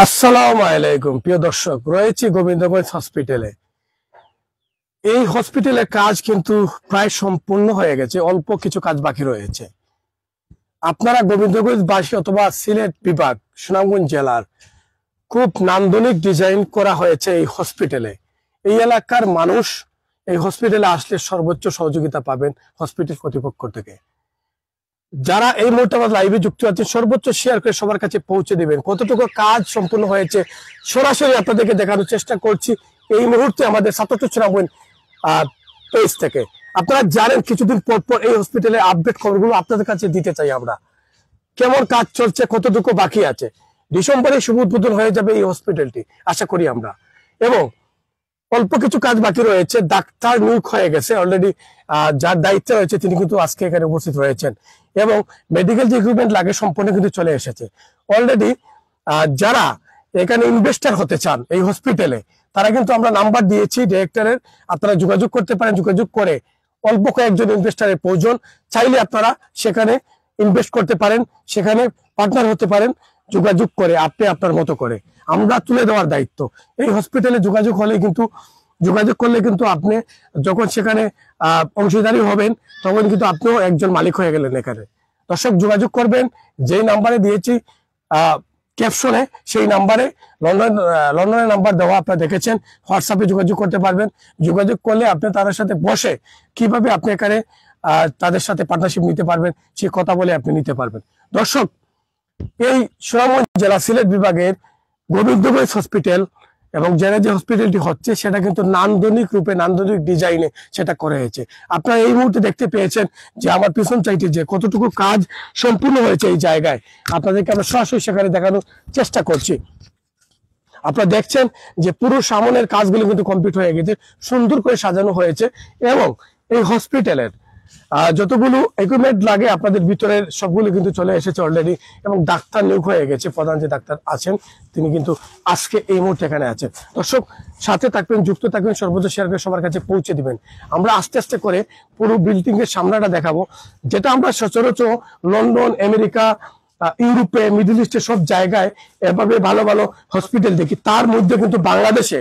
আসসালামু আলাইকুম প্রিয় দর্শক, রয়েছে গোবিন্দগঞ্জ হসপিটালে। এই হসপিটালের কাজ কিন্তু প্রায় সম্পূর্ণ হয়ে গেছে, অল্প কিছু কাজ বাকি রয়েছে। আপনারা গোবিন্দগঞ্জবাসী অথবা সিলেট বিভাগ সুনামগঞ্জ জেলার খুব নান্দনিক ডিজাইন করা হয়েছে এই হসপিটালে। এই এলাকার মানুষ এই হসপিটালে আসলে সর্বোচ্চ সহযোগিতা পাবেন হসপিটাল কর্তৃপক্ষ থেকে। যারা এই মুহূর্তে আমার লাইভে যুক্ত আছেন সর্বোচ্চ শেয়ার করে সবার কাছে পৌঁছে দিবেন। কতটুকু কাজ সম্পূর্ণ হয়েছে সরাসরি আপনাদেরকে দেখানোর চেষ্টা করছি এই মুহূর্তে আমাদের সুনামগঞ্জ পেজ থেকে। আপনারা জানেন কিছুদিন পর পর এই হসপিটালের আপডেট খবরগুলো আপনাদের কাছে দিতে চাই আমরা। কেমন কাজ চলছে, কতটুকু বাকি আছে। ডিসেম্বরে শুভ উদ্বোধন হয়ে যাবে এই হসপিটালটি আশা করি আমরা, এবং অল্প কিছু কাজ বাকি রয়েছে। ডাক্তার নিয়োগ হয়ে গেছে অলরেডি, যার দায়িত্বে রয়েছে তিনি কিন্তু আজকে এখানে উপস্থিত রয়েছেন, এবং মেডিকেল যে ইকুইপমেন্ট লাগে সম্পূর্ণ কিন্তু চলে এসেছে অলরেডি। যারা এখানে ইনভেস্টার হতে চান এই হসপিটালে, তারা কিন্তু আমরা নাম্বার দিয়েছি ডিরেক্টরের, আপনারা যোগাযোগ করতে পারেন। যোগাযোগ করে অল্প কয়েকজন ইনভেস্টারের প্রয়োজন, চাইলে আপনারা সেখানে ইনভেস্ট করতে পারেন, সেখানে পার্টনার হতে পারেন। যোগাযোগ করে আপনি আপনার মতো করে আমরা তুলে দেওয়ার দায়িত্ব। এই হসপিটালে যোগাযোগ করলে কিন্তু আপনি যখন সেখানে অংশীদারি হবেন তখন কিন্তু আপনিও একজন মালিক হয়ে গেলেন এখানে। দর্শক যোগাযোগ করবেন যেই নাম্বারে দিয়েছি ক্যাপশনে, সেই নাম্বারে লন্ডনের নাম্বার দেওয়া আপনারা দেখেছেন। হোয়াটসঅ্যাপে যোগাযোগ করতে পারবেন। যোগাযোগ করলে আপনি তাদের সাথে বসে কিভাবে আপনি এখানে তাদের সাথে পার্টনারশিপ নিতে পারবেন সেই কথা বলে আপনি নিতে পারবেন। দর্শক, এই সুনামগঞ্জ জেলা সিলেট বিভাগের গোবিন্দগঞ্জ হসপিটাল এবং জেলা যে হসপিটালটি হচ্ছে সেটা কিন্তু নান্দনিক রূপে নান্দনিক ডিজাইনে সেটা করা হয়েছে। আপনারা এই মুহূর্তে দেখতে পেয়েছেন যে আমার পিছন সাইডে যে কতটুকু কাজ সম্পূর্ণ হয়েছে এই জায়গায়, আপনাদেরকে আমরা সরাসরি সেখানে দেখানোর চেষ্টা করছি। আপনারা দেখছেন যে পুরো সামনের কাজগুলো কিন্তু কমপ্লিট হয়ে গেছে, সুন্দর করে সাজানো হয়েছে, এবং এই হসপিটালের যতগুলো ইকুইপমেন্ট লাগে আপনাদের ভিতরের সবগুলো কিন্তু চলে এসেছে অলরেডি, এবং ডাক্তার নিয়োগ হয়ে গেছে। প্রধান যে ডাক্তার আছেন তিনি কিন্তু আজকে এই মুহূর্তে এখানে আছেন। দর্শক সাথে থাকবেন, যুক্ত থাকবেন, সর্বোচ্চ শেয়ার করে সবার কাছে পৌঁছে দিবেন। আমরা আস্তে আস্তে করে পুরো বিল্ডিং এর সামনাটা দেখাবো, যেটা আমরা সচরাচর লন্ডন, আমেরিকা, ইউরোপে, মিডল ইস্টে সব জায়গায় এভাবে ভালো ভালো হসপিটাল দেখি। তার মধ্যে কিন্তু বাংলাদেশে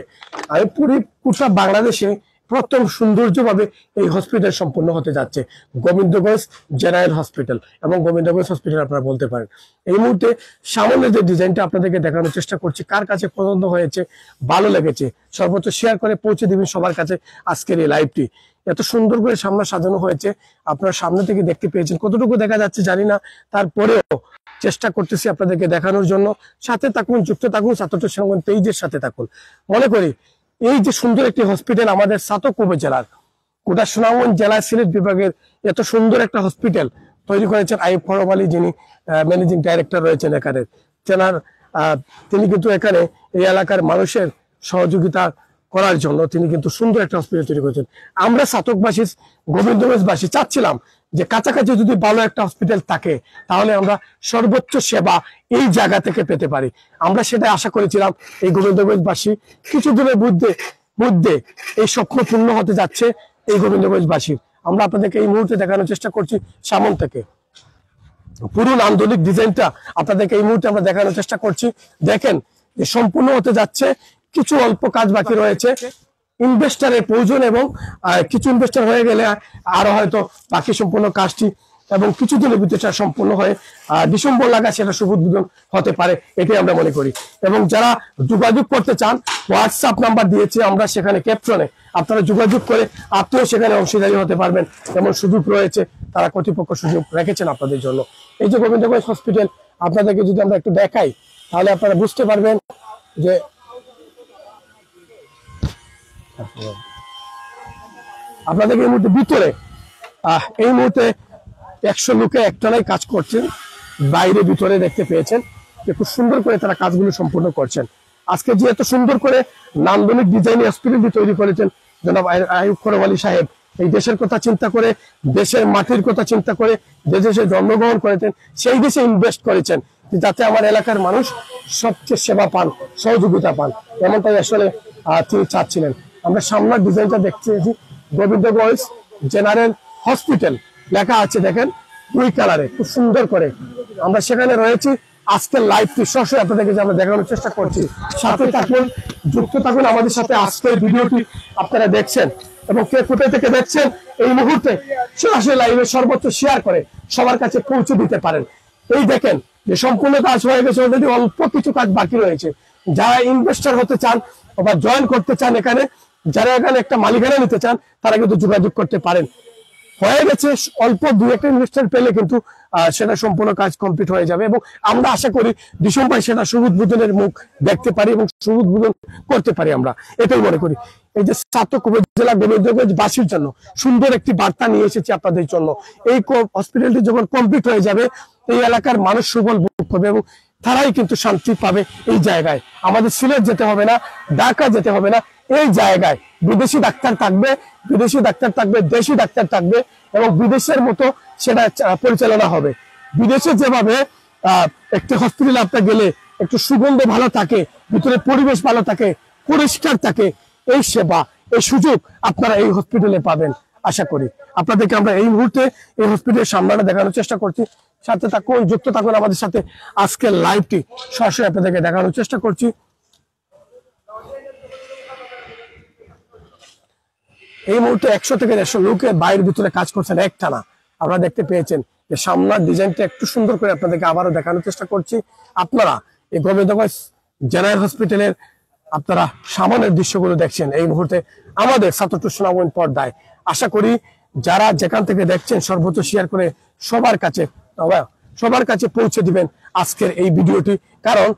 পুরো বাংলাদেশে প্রথম সৌন্দর্যভাবে এই হসপিটাল সম্পূর্ণ হতে যাচ্ছে গোবিন্দগঞ্জ জেনারেল হসপিটাল, এবং গোবিন্দগঞ্জ হসপিটাল আপনারা বলতে পারেন। এই মুহূর্তে সামনে যে ডিজাইনটা আপনাদেরকে দেখানোর চেষ্টা করছি, কার কাছে পছন্দ হয়েছে, ভালো লেগেছে, সর্বোচ্চ শেয়ার করে পৌঁছে দিবেন সবার কাছে। আজকের এই লাইভটি এত সুন্দর করে সামনে সাজানো হয়েছে, আপনারা সামনে থেকে দেখতে পেয়েছেন। কতটুকু দেখা যাচ্ছে জানি না, তারপরেও চেষ্টা করতেছি আপনাদেরকে দেখানোর জন্য। সাথে থাকুন, যুক্ত থাকুন, সুনামগঞ্জ পেজের সাথে থাকুন। মনে করি এই যে সুন্দর একটি হসপিটাল আমাদের সাতক উপজেলার, গোটা সুনামগঞ্জ জেলা সিলেট বিভাগের এত সুন্দর একটা হসপিটাল তৈরি করেছেন আইয়ুব খরব আলী, যিনি ম্যানেজিং ডাইরেক্টর রয়েছেন এখানে। তিনি কিন্তু এখানে এই এলাকার মানুষের সহযোগিতা করার জন্য তিনি কিন্তু সুন্দর একটা হসপিটাল তৈরি করেছেন। আমরা সাতকবাসী, গোবিন্দগঞ্জবাসী চাচ্ছিলাম যে কাছাকাছি যদি ভালো একটা হসপিটাল থাকে তাহলে আমরা সর্বোচ্চ সেবা এই জায়গা থেকে পেতে পারি। আমরা সেটা আশা করেছিলাম। এই গোবিন্দগঞ্জবাসী কিছুদিনের মধ্যে এই স্বপ্ন পূর্ণ হতে যাচ্ছে এই গোবিন্দগঞ্জবাসীর। আমরা আপনাদেরকে এই মুহূর্তে দেখানোর চেষ্টা করছি সামন থেকে পুরো নান্দনিক ডিজাইনটা আপনাদেরকে এই মুহূর্তে আমরা দেখানোর চেষ্টা করছি। দেখেন যে সম্পূর্ণ হতে যাচ্ছে, কিছু অল্প কাজ বাকি রয়েছে, ইনভেস্টারের প্রয়োজন, এবং কিছু ইনভেস্টার হয়ে গেলে আরো হয়তো বাকি সম্পূর্ণ কাজটি এবং কিছুদিনের ভিতরে সম্পূর্ণ হয়ে ডিসেম্বর লাগা সেটা শুভ উদ্বোধন হতে পারে, এটাই আমরা মনে করি। এবং যারা যোগাযোগ করতে চান হোয়াটসঅ্যাপ নাম্বার দিয়েছি আমরা সেখানে ক্যাপশনে, আপনারা যোগাযোগ করে আপনিও সেখানে অংশীদারি হতে পারবেন, এমন সুযোগ রয়েছে, তারা কর্তৃপক্ষ সুযোগ রেখেছেন আপনাদের জন্য। এই যে গোবিন্দগঞ্জ হসপিটাল আপনাদেরকে যদি আমরা একটু দেখাই তাহলে আপনারা বুঝতে পারবেন যে আপনাদেরকে এই মুহূর্তে ভিতরে এই মুহূর্তে 100 লোকে একটানাই কাজ করছেন, বাইরে ভিতরে দেখতে পেয়েছেন যে খুব সুন্দর করে তারা কাজগুলো সম্পূর্ণ করছেন। আজকে যে এত সুন্দর করে নান্দনিক ডিজাইন হসপিটালটি তৈরি করেছেন জনাব আইয়ুব খরব আলী সাহেব, এই দেশের কথা চিন্তা করে, দেশের মাটির কথা চিন্তা করে, যে দেশে জন্মগ্রহণ করেছেন সেই দেশে ইনভেস্ট করেছেন যাতে আমার এলাকার মানুষ সবচেয়ে সেবা পান, সহযোগিতা পান, এমনটাই আসলে তিনি চাচ্ছিলেন। আমরা সামনের ডিজাইনটা দেখতে গোবিন্দগঞ্জ জেনারেল হসপিটাল লেখা আছে, দেখেন 2 কালারে খুব সুন্দর করে। আমরা সেখানে রয়েছি, আজকের লাইভটি সরাসরি আপনাদেরকে আমরা দেখানোর চেষ্টা করছি। সাথে থাকুন, যুক্ত থাকুন আমাদের সাথে। আজকের ভিডিওটি আপনারা দেখছেন এবং কে কোথায় থেকে দেখছেন এই মুহূর্তে সরাসরি লাইভে সর্বোচ্চ শেয়ার করে সবার কাছে পৌঁছে দিতে পারেন। এই দেখেন যে সম্পূর্ণ কাজ হয়ে গেছে, অলরেডি অল্প কিছু কাজ বাকি রয়েছে। যারা ইনভেস্টর হতে চান বা জয়েন করতে চান, এখানে যারা এখানে একটা মালিকানা নিতে চান তারা কিন্তু যোগাযোগ করতে পারেন। হয়ে গেছে, অল্প দুই একটা ইনভেস্টর পেলে কিন্তু সেটা সম্পূর্ণ কাজ কমপ্লিট হয়ে যাবে এবং আমরা আশা করি ডিসেম্বরে সেটা শুভ উদ্বোধনের মুখ দেখতে পারি এবং শুভ উদ্বোধন করতে পারি, আমরা এটাই মনে করি। এই যে ছাতক উপজেলা গোবিন্দগঞ্জবাসীর জন্য সুন্দর একটি বার্তা নিয়ে এসেছি আপনাদের জন্য। এই হসপিটালটি যখন কমপ্লিট হয়ে যাবে এই এলাকার মানুষ সুফল ভোগ করবে এবং তারাই কিন্তু শান্তি পাবে। এই জায়গায় আমাদের সিলেট যেতে হবে না, ঢাকা যেতে হবে না, এই জায়গায় বিদেশি ডাক্তার থাকবে, দেশি ডাক্তার থাকবে এবং বিদেশের মতো সেটা পরিচালনা হবে। বিদেশে যেভাবে একটা হসপিটালে আপনার গেলে একটু সুগন্ধ ভালো থাকে, ভিতরে পরিবেশ ভালো থাকে, পরিষ্কার থাকে, এই সেবা এই সুযোগ আপনারা এই হসপিটালে পাবেন আশা করি। আপনাদেরকে আমরা এই মুহূর্তে এই হসপিটালের সামনে দেখানোর চেষ্টা করছি। সাথে থাকুন, যুক্ত থাকুন আমাদের সাথে। আজকের লাইভটি সরাসরি আপনাদেরকে দেখানোর চেষ্টা করছি। এই মুহূর্তে 100 থেকে 150 লোকের বাইরের ভিতরে কাজ করছেন একটানা। আপনারা দেখতে পেয়েছেন যে সামনের ডিজাইনটা একটু সুন্দর করে আপনাদেরকে আবারও দেখানোর চেষ্টা করছি। আপনারা এই গোবিন্দগঞ্জ জেনারেল হসপিটালের আপনারা সামনের দৃশ্যগুলো দেখছেন এই মুহূর্তে আমাদের ছাত্র সোনাময়ন পর্দায়। আশা করি যারা যেখান থেকে দেখছেন সর্বোচ্চ শেয়ার করে সবার কাছে পৌঁছে দিবেন আজকের এই ভিডিওটি। কারণ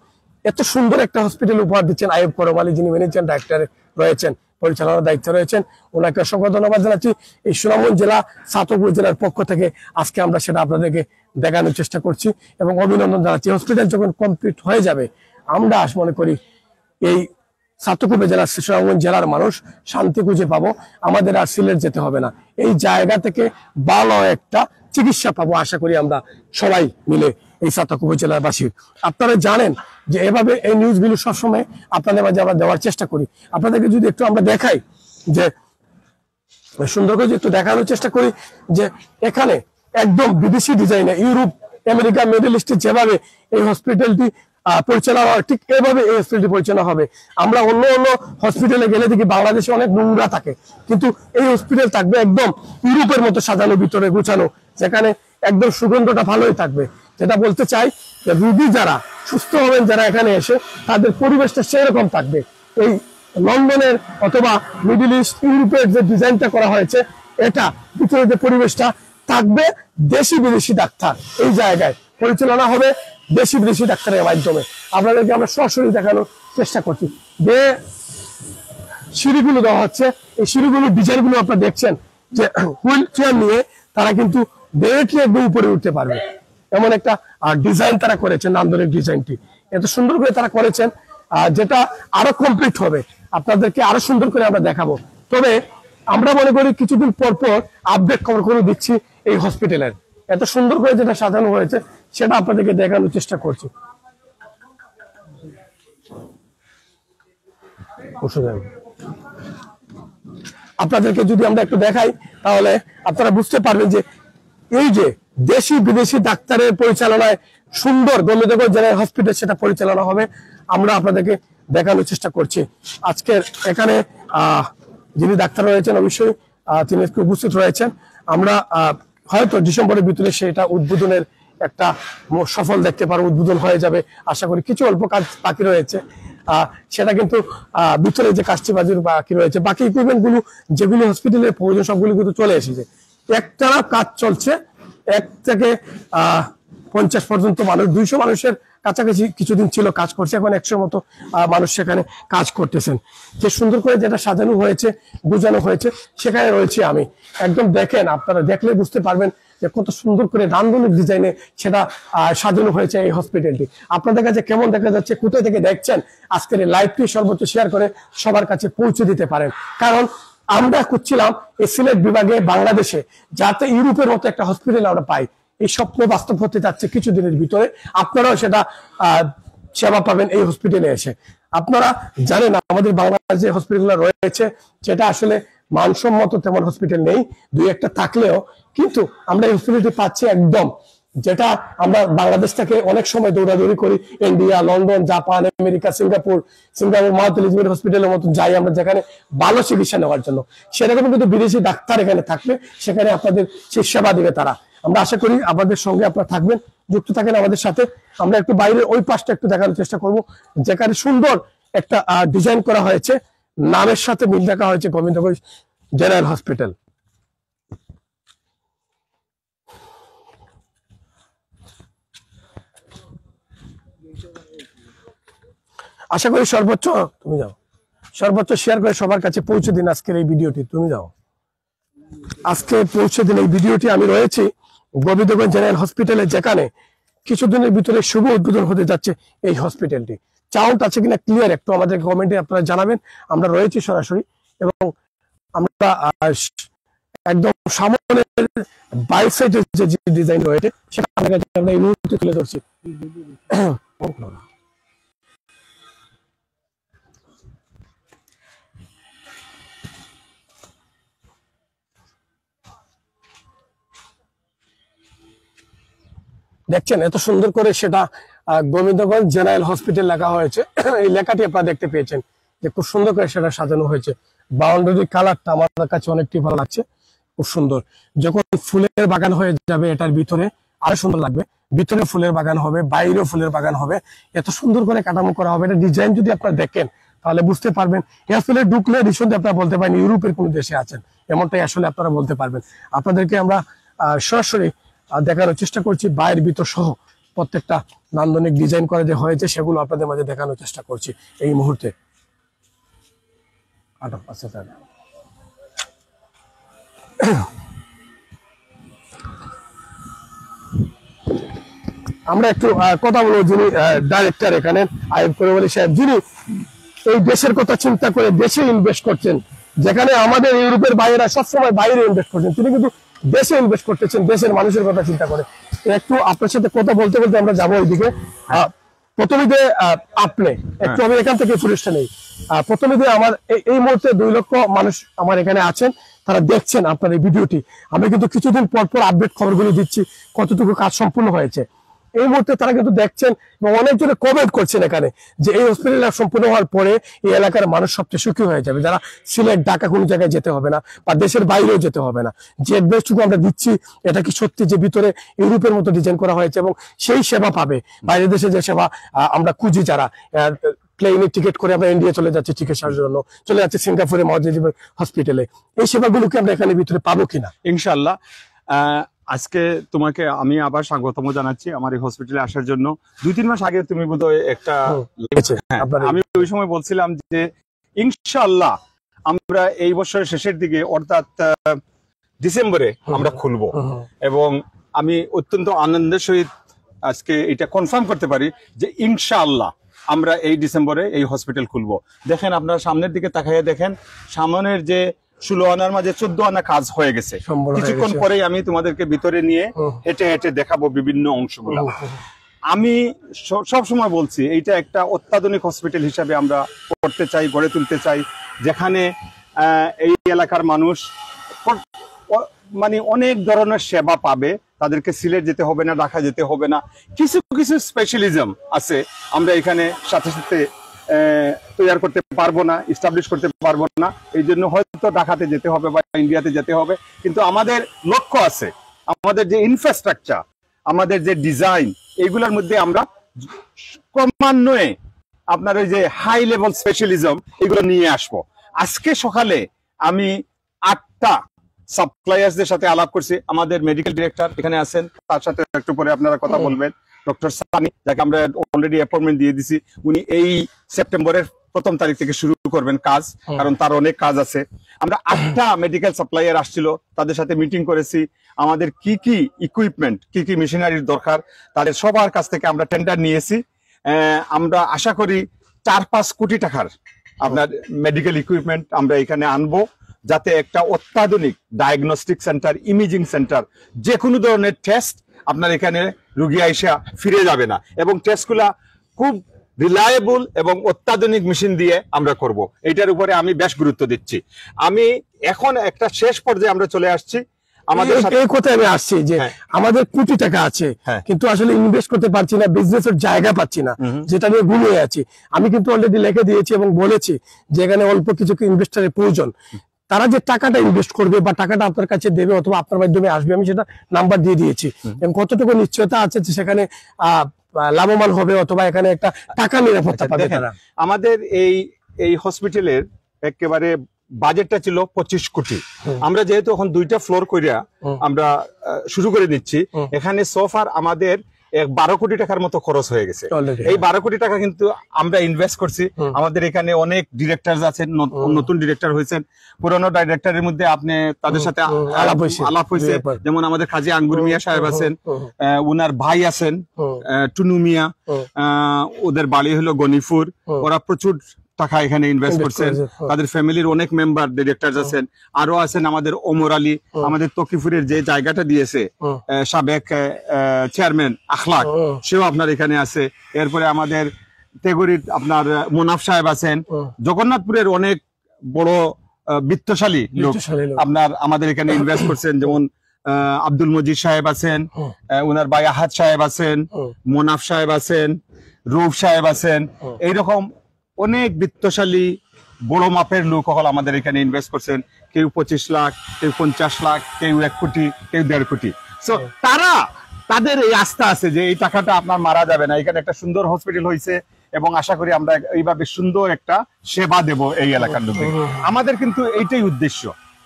এত সুন্দর একটা হসপিটাল উপহার দিচ্ছেন আইয়ুব করম আলী, যিনি ম্যানেজিং ডাইরেক্টর রয়েছেন, পরিচালনার দায়িত্বে রয়েছেন। ওনাকে অসংখ্য ধন্যবাদ জানাচ্ছি। এই সুনামগঞ্জ জেলা ছাতক জেলার পক্ষ থেকে আজকে আমরা সেটা আপনাদেরকে দেখানোর চেষ্টা করছি এবং অভিনন্দন জানাচ্ছি। হসপিটাল যখন কমপ্লিট হয়ে যাবে আমরা মনে করি এই ছাতক উপজেলা সুনামগঞ্জ জেলার মানুষ শান্তি খুঁজে পাবো, আমাদের আর সিলেট যেতে হবে না। এই জায়গা থেকে ভালো একটা চিকিৎসা পাবো আশা করি আমরা সবাই মিলে এই ছাতক উপজেলার বাসীর। আপনারা জানেন যে এভাবে এই নিউজগুলো সবসময় আপনাদের মাঝে আমরা দেওয়ার চেষ্টা করি। আপনাদেরকে যদি একটু আমরা দেখাই যে সুন্দর করে একটু দেখানোর চেষ্টা করি যে এখানে একদম বিদেশি ডিজাইনে ইউরোপ, আমেরিকা, মিডল ইস্টে যেভাবে এই হসপিটালটি পরিচালনা হয় ঠিক এভাবে এই হসপিটালটি পরিচালনা হবে। আমরা অন্য হসপিটালে গেলে দেখি বাংলাদেশে অনেক নোংরা থাকে, কিন্তু এই হসপিটাল থাকবে একদম ইউরোপের মতো সাজানো, ভিতরে গুছানো, যেখানে একদম সুগন্ধটা ভালোই থাকবে। যেটা বলতে চাই যে রোগী যারা সুস্থ হবেন, যারা এখানে এসে তাদের পরিবেশটা সেরকম থাকবে। এই লন্ডনের অথবা মিডল ইস্ট, ইউরোপের যে ডিজাইনটা করা হয়েছে, এটা ভিতরে যে পরিবেশটা থাকবে দেশি বিদেশি ডাক্তার এই জায়গায় পরিচালনা হবে দেশি বিদেশি ডাক্তারের মাধ্যমে। আপনাদেরকে আমরা সরাসরি দেখানোর চেষ্টা করছি যে সিঁড়িগুলো দেওয়া হচ্ছে, এই সিঁড়িগুলোর ডিজাইনগুলো আপনারা দেখছেন যে হুইল চেয়ার নিয়ে তারা কিন্তু ডাইরেক্টলি একদম উপরে উঠতে পারবে, এমন একটা ডিজাইন তারা করেছেন। নান্দনিক ডিজাইনটি এত সুন্দর করে তারা করেছেন, যেটা আরো কমপ্লিট হবে, আপনাদেরকে আরো সুন্দর করে আমরা দেখাবো। তবে আমরা মনে করি কিছুদিন পর পর আপডেট খবর করে দিচ্ছি এই হসপিটালের। এত সুন্দর করে যেটা সাজানো হয়েছে সেটা আপনাদেরকে দেখানোর চেষ্টা করছি। আপনাদেরকে যদি আমরা একটু দেখাই তাহলে আপনারা বুঝতে পারবেন যে এই যে দেশি বিদেশি ডাক্তারের পরিচালনায় সুন্দর গোবিন্দগঞ্জ জেনারেল হসপিটাল সেটা পরিচালনা হবে। আমরা আপনাদেরকে দেখানোর চেষ্টা করছি। আজকের এখানে যিনি ডাক্তার রয়েছেন অবশ্যই তিনি উপস্থিত রয়েছেন। আমরা হয়তো ডিসেম্বরের ভিতরে সেটা উদ্বোধনের একটা সফল দেখতে পারবো, উদ্বোধন হয়ে যাবে আশা করি। কিছু অল্প কাজ বাকি রয়েছে, সেটা কিন্তু ভিতরে যে কাজটি বাকি রয়েছে, বাকি ইকুইপমেন্ট গুলো যেগুলো হসপিটালের প্রয়োজন সবগুলো কিন্তু চলে এসেছে। একটানা কাজ চলছে, 1 থেকে 50 পর্যন্ত মানুষ, 200 মানুষের কাছাকাছি কিছুদিন ছিল কাজ করছে, এখন 100 মতো মানুষ সেখানে কাজ করতেছেন। যে সুন্দর করে যেটা সাজানো হয়েছে, গুজানো হয়েছে, সেখানে রয়েছে আমি। একদম দেখেন, আপনারা দেখলে বুঝতে পারবেন যে কত সুন্দর করে নান্দনিক ডিজাইনে সেটা সাজানো হয়েছে এই হসপিটালটি। আপনাদের কাছে কেমন দেখা যাচ্ছে, কোথায় থেকে দেখছেন, আজকের এই লাইভটি সর্বোচ্চ শেয়ার করে সবার কাছে পৌঁছে দিতে পারেন। কারণ আমরা খুঁজছিলাম এই সিলেট বিভাগে বাংলাদেশে যাতে ইউরোপের মতো একটা হসপিটাল আমরা পাই। এই স্বপ্ন বাস্তব হতে যাচ্ছে কিছুদিনের ভিতরে। আপনারাও সেটা সেবা পাবেন এই হসপিটালে এসে। আপনারা জানেন আমাদের বাংলাদেশে যে হসপিটালগুলো রয়েছে সেটা আসলে মানসম্মত তেমন হসপিটাল নেই, 2-1টা থাকলেও, কিন্তু আমরা এই হসপিটালটি পাচ্ছি একদম যেটা আমরা বাংলাদেশ থেকে অনেক সময় দৌড়াদৌড়ি করি India, London, Japan, America, Singapore mouth Elizabeth হসপিটালের মতো যাই আমরা, যেখানে ভালো চিকিৎসা নেওয়ার জন্য। সেরকম কিন্তু বিদেশি ডাক্তার এখানে থাকবে, সেখানে আপনাদের সেই সেবা দিবে তারা। আমরা আশা করি আমাদের সঙ্গে আপনারা থাকবেন, যুক্ত থাকেন আমাদের সাথে। আমরা একটু বাইরের ওই পাশটা একটু দেখানোর চেষ্টা করব, যেখানে সুন্দর একটা ডিজাইন করা হয়েছে, নামের সাথে মিল রাখা হয়েছে গোবিন্দগঞ্জ জেনারেল হসপিটাল। আশা করি সর্বোচ্চ শেয়ার করে সবার কাছে পৌঁছে দিন আজকের এই ভিডিওটি। আজকে পৌঁছে দিন এই ভিডিওটি। আমি রয়েছি গোবিন্দগঞ্জ জেনারেল হসপিটালে, যেখানে কিছুদিনের ভিতরে শুভ উদ্বোধন হতে যাচ্ছে এই হসপিটালটি। চাউন্ট আছে কিনা ক্লিয়ার একটু আমাদের কমেন্টে আপনারা জানাবেন। আমরা রয়েছি সরাসরি, এবং আমরা একদম সামনের বাইক সাইডের যে ডিজাইন রয়েছে সেটা আমরা এই মুহূর্তে তুলে ধরছি। দেখছেন এত সুন্দর করে সেটা গোবিন্দগঞ্জ জেনারেল হসপিটাল লেখা হয়েছে। এই লেখাটি আপনারা দেখতে পেয়েছেন যে খুব সুন্দর করে সেটা সাজানো হয়েছে। বাউন্ডারি কালারটা আমার কাছে অনেকটি ভালো লাগছে, খুব সুন্দর। যখন ফুলের বাগান হয়ে যাবে এটার ভিতরে আরো সুন্দর লাগবে। ভিতরে ফুলের বাগান হবে, বাইরেও ফুলের বাগান হবে, এত সুন্দর করে কাঠামো করা হবে। এটা ডিজাইন যদি আপনারা দেখেন তাহলে বুঝতে পারবেন। আসলে ঢুকলে রিসেন্টলি আপনারা বলতে পারেন ইউরোপের কোন দেশে আছেন, এমনটাই আসলে আপনারা বলতে পারবেন। আপনাদেরকে আমরা সরাসরি দেখানোর চেষ্টা করছি, বাইরের ভিতর সহ প্রত্যেকটা নান্দনিক ডিজাইন করা যে হয়েছে সেগুলো আপনাদের মাঝে দেখানোর চেষ্টা করছি এই মুহূর্তে। আমরা একটু কথা বলবো যিনি ডাইরেক্টর এখানে, আইয়ুব করিম সাহেব, যিনি এই দেশের কথা চিন্তা করে দেশে ইনভেস্ট করছেন। যেখানে আমাদের ইউরোপের বাইরেরা সবসময় বাইরে ইনভেস্ট করছেন, তিনি কিন্তু দেশে ইনভেস্ট করতেছেন, দেশের মানুষের কথা চিন্তা করে। একটু আপনার সাথে কথা বলতে বলতে আমরা যাবো ওইদিকে। প্রথমে যে আপনি একটু, আমি এখান থেকে ফুটেজটা নেই। প্রথমে যে আমার এই মুহূর্তে 2 লক্ষ মানুষ আমার এখানে আছেন, তারা দেখছেন আপনার এই ভিডিওটি। আমি কিন্তু কিছুদিন পর পর আপডেট খবরগুলো দিচ্ছি কতটুকু কাজ সম্পূর্ণ হয়েছে। এই মুহূর্তে তারা কিন্তু দেখছেন এবং অনেকজনে কমেন্ট করছেন এখানে যে এই হসপিটাল সম্পূর্ণ হওয়ার পরে এই এলাকার মানুষ সবচেয়ে সুখী হয়ে যাবে, যারা সিলেট, ঢাকা কোনো জায়গায় যেতে হবে না বা দেশের বাইরেও যেতে হবে না। যে অ্যাডভাইসটুকু আমরা দিচ্ছি এটা কি সত্যি যে ভিতরে ইউরোপের মতো ডিজাইন করা হয়েছে এবং সেই সেবা পাবে বাইরের দেশে যে সেবা আমরা খুঁজি, যারা প্লেনের টিকিট করে আমরা ইন্ডিয়া চলে যাচ্ছি চিকিৎসার জন্য, চলে যাচ্ছে সিঙ্গাপুরে মাউথ এলিজাবেথ হসপিটালে, এই সেবাগুলোকে আমরা এখানে ভিতরে পাবো কিনা? ইনশাআল্লাহ। আজকে তোমাকে আমি আবার স্বাগতম জানাচ্ছি আমার এই হসপিটালে আসার জন্য। 2-3 মাস আগে তুমি বোধহয় একটা, আমি ওই সময় বলছিলাম যে ইনশাআল্লাহ আমরা এই বছরের শেষের দিকে অর্থাৎ ডিসেম্বরে আমরা খুলবো, এবং আমি অত্যন্ত আনন্দের সহিত আজকে এটা কনফার্ম করতে পারি যে ইনশাআল্লাহ আমরা এই ডিসেম্বরে এই হসপিটাল খুলবো। দেখেন আপনারা সামনের দিকে তাকাইয়া দেখেন, সামনের যে 16 আনার মাঝে 14 আনা কাজ হয়ে গেছে। কিছুক্ষণ পরেই আমি তোমাদেরকে ভিতরে নিয়ে হেঁটে হেঁটে দেখাবো বিভিন্ন অংশগুলো। আমি সব সময় বলছি এইটা একটা অত্যাধুনিক হসপিটাল হিসাবে আমরা করতে চাই, গড়ে তুলতে চাই, যেখানে এই এলাকার মানুষ মানে অনেক ধরনের সেবা পাবে। তাদেরকে সিলেট যেতে হবে না, ঢাকা যেতে হবে না। কিছু কিছু স্পেশালিজম আছে আমরা এখানে সাথে সাথে তৈরি করতে পারবো না, এস্টাবলিশ করতে পারবো না, এই জন্য হয়তো ঢাকাতে যেতে হবে বা ইন্ডিয়াতে যেতে হবে। কিন্তু আমাদের লক্ষ্য আছে, আমাদের যে ইনফ্রাস্ট্রাকচার, আমাদের যে ডিজাইন, এইগুলোর মধ্যে আমরা ক্রমান্বয়ে আপনার ওই যে হাই লেভেল স্পেশালিজম এগুলো নিয়ে আসবো। আজকে সকালে আমি 8টা সাপ্লায়ার্সদের সাথে আলাপ করছি। আমাদের মেডিকেল ডিরেক্টর এখানে আছেন, তার সাথে একটু পরে আপনারা কথা বলবেন। ডক্টর সানি, যাকে আমরা অলরেডি অ্যাপয়েন্টমেন্ট দিয়ে দিছি, উনি এই সেপ্টেম্বরের 1ম তারিখ থেকে শুরু করবেন কাজ, কারণ তার অনেক কাজ আছে। আমরা 8টা মেডিকেল সাপ্লায়ার আসছিল, তাদের সাথে মিটিং করেছি। আমাদের কি কি ইকুইপমেন্ট, কি কি মেশিনারির দরকার, তাদের সবার কাছ থেকে আমরা টেন্ডার নিয়েছি। আমরা আশা করি 4-5 কোটি টাকার আপনার মেডিকেল ইকুইপমেন্ট আমরা এখানে আনবো, যাতে একটা অত্যাধুনিক ডায়াগনস্টিক সেন্টার, ইমেজিং সেন্টার, যে কোনো ধরনের টেস্ট আপনার এখানে রুগী আইসা ফিরে যাবে না, এবং টেস্টগুলা খুব রিলায়েবল এবং অত্যাধুনিক মেশিন দিয়ে আমরা করব। এইটার উপরে আমি বেশ গুরুত্ব দিচ্ছি। আমি এখন একটা শেষ পর্যায়ে আমরা চলে আসছি। আমাদের এই কথায় আমি আসছি যে আমাদের কোটি টাকা আছে, কিন্তু আসলে ইনভেস্ট করতে পারছি না, বিজনেসের জায়গা পাচ্ছি না, যেটা নিয়ে ঘুমিয়ে আছি। আমি কিন্তু অলরেডি লিখে দিয়েছি এবং বলেছি যে এখানে অল্প কিছু ইনভেস্টারের প্রয়োজন। তারা যে টাকাটা ইনভেস্ট করবে বা টাকাটা আপনার কাছে দেবে অথবা আপনার মাধ্যমে আসবে, আমি সেটা নাম্বার দিয়ে দিয়েছি এবং কতটুকু নিশ্চয়তা আছে যে সেখানে লাভবান হবে অথবা এখানে একটা টাকা নিরাপত্তা পাবে তারা। আমাদের এই হসপিটালের একেবারে বাজেটটা ছিল 25 কোটি। আমরা যেহেতু এখন 2টা ফ্লোর কইরা আমরা শুরু করে দিচ্ছি, এখানে সোফার আমাদের 12 কোটি টাকার মতো খরচ হয়ে গেছে। এই 12 কোটি টাকা কিন্তু আমরা ইনভেস্ট করছি। আমাদের এখানে অনেক ডিরেক্টর আছেন, নতুন ডিরেক্টর হয়েছেন, পুরনো ডাইরেক্টরের মধ্যে আপনি তাদের সাথে আলাপ হয়েছে। যেমন আমাদের কাজী আঙ্গুর মিয়া সাহেব আছেন, উনার ভাই আছেন টুনু মিয়া, ওদের বাড়ি হলো গনিপুর। ওরা প্রচুর টাকা এখানে ইনভেস্ট করছেন, তাদের ফ্যামিলির অনেক মেম্বার ডিরেক্টর আছেন। আরো আছেন আমাদের ওমর আলী, আমাদের তকিফুরের যে জায়গাটা দিয়েছে সাবেক চেয়ারম্যান আখলাক, সেও আপনার এখানে আছে। এরপরে আমাদের তেগুরির আপনার মুনাফ সাহেব আছেন। জগন্নাথপুরের অনেক বড় বিত্তশালী লোক আপনার আমাদের এখানে ইনভেস্ট করছেন, যেমন আব্দুল মজিদ সাহেব আছেন, উনার ভাই আহাদ সাহেব আছেন, মুনাফ সাহেব আছেন, রৌফ সাহেব আছেন। এইরকম অনেক বিত্তশালী বড় মাপের লোক হল আমাদের এখানে ইনভেস্ট করছেন। কেউ 25 লাখ, কেউ 50 লাখ, কেউ 1 কোটি, কেউ 1.5 কোটি। সো তাদের এই আস্থা আছে যে এই টাকাটা আপনার মারা যাবে না। এখানে একটা সুন্দর হসপিটাল হয়েছে এবং আশা করি আমরা এইভাবে সুন্দর একটা সেবা দেব এই এলাকার লোকদের। আমাদের কিন্তু এইটাই উদ্দেশ্য।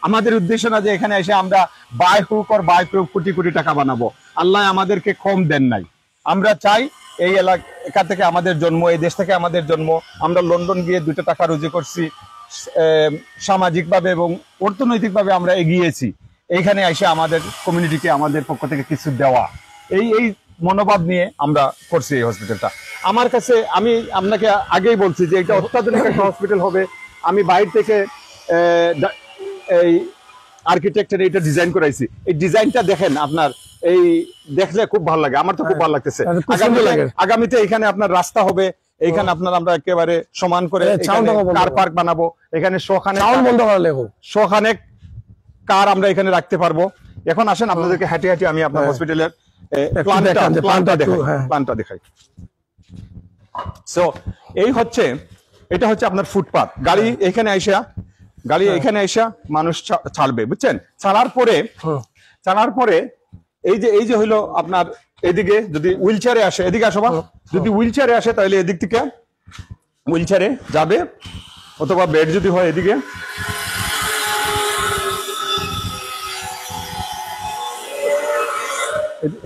আমাদের উদ্দেশ্য না যে এখানে এসে আমরা বাই হুক আর বাই ক্রুক কোটি কোটি টাকা বানাবো। আল্লাহ আমাদেরকে কম দেন নাই। আমরা চাই এই এলাকা থেকে আমাদের জন্ম, এই দেশ থেকে আমাদের জন্ম। আমরা লন্ডন গিয়ে 2টা টাকা রুজি করছি, সামাজিকভাবে এবং অর্থনৈতিকভাবে আমরা এগিয়েছি। এইখানে এসে আমাদের কমিউনিটিকে আমাদের পক্ষ থেকে কিছু দেওয়া, এই মনোভাব নিয়ে আমরা করছি এই হসপিটালটা। আমার কাছে, আমি আপনাকে আগেই বলছি যে এটা অত্যাধুনিক একটা হসপিটাল হবে। আমি বাইরে থেকে এই আর্কিটেক্টের এটা ডিজাইন করাইছি। এই ডিজাইনটা দেখেন, আপনার এই দেখলে খুব ভালো লাগে। আমার তো খুব ভালো লাগতেছে। আগামীতে এখানে আপনার রাস্তা হবে, এইখানে আপনার আমরা একেবারে সমান করে কার পার্ক বানাবো। এখানে শখানেক কার আমরা এখানে রাখতে পারবো। এখন আসেন আপনাদেরকে হাঁটি হাঁটি আমি আপনার হসপিটালের প্ল্যানটা দেখাই। সো এটা হচ্ছে আপনার ফুটপাথ। গাড়ি এখানে আইসা মানুষ ছাড়বে, বুঝছেন? ছাড়ার পরে এই যে হইলো আপনার এদিকে যদি হুইল চেয়ারে আসে, এদিকে আসো বা, যদি হুইল চেয়ারে আসে তাহলে এদিক থেকে হুইল চেয়ারে যাবে, অথবা বেড যদি হয়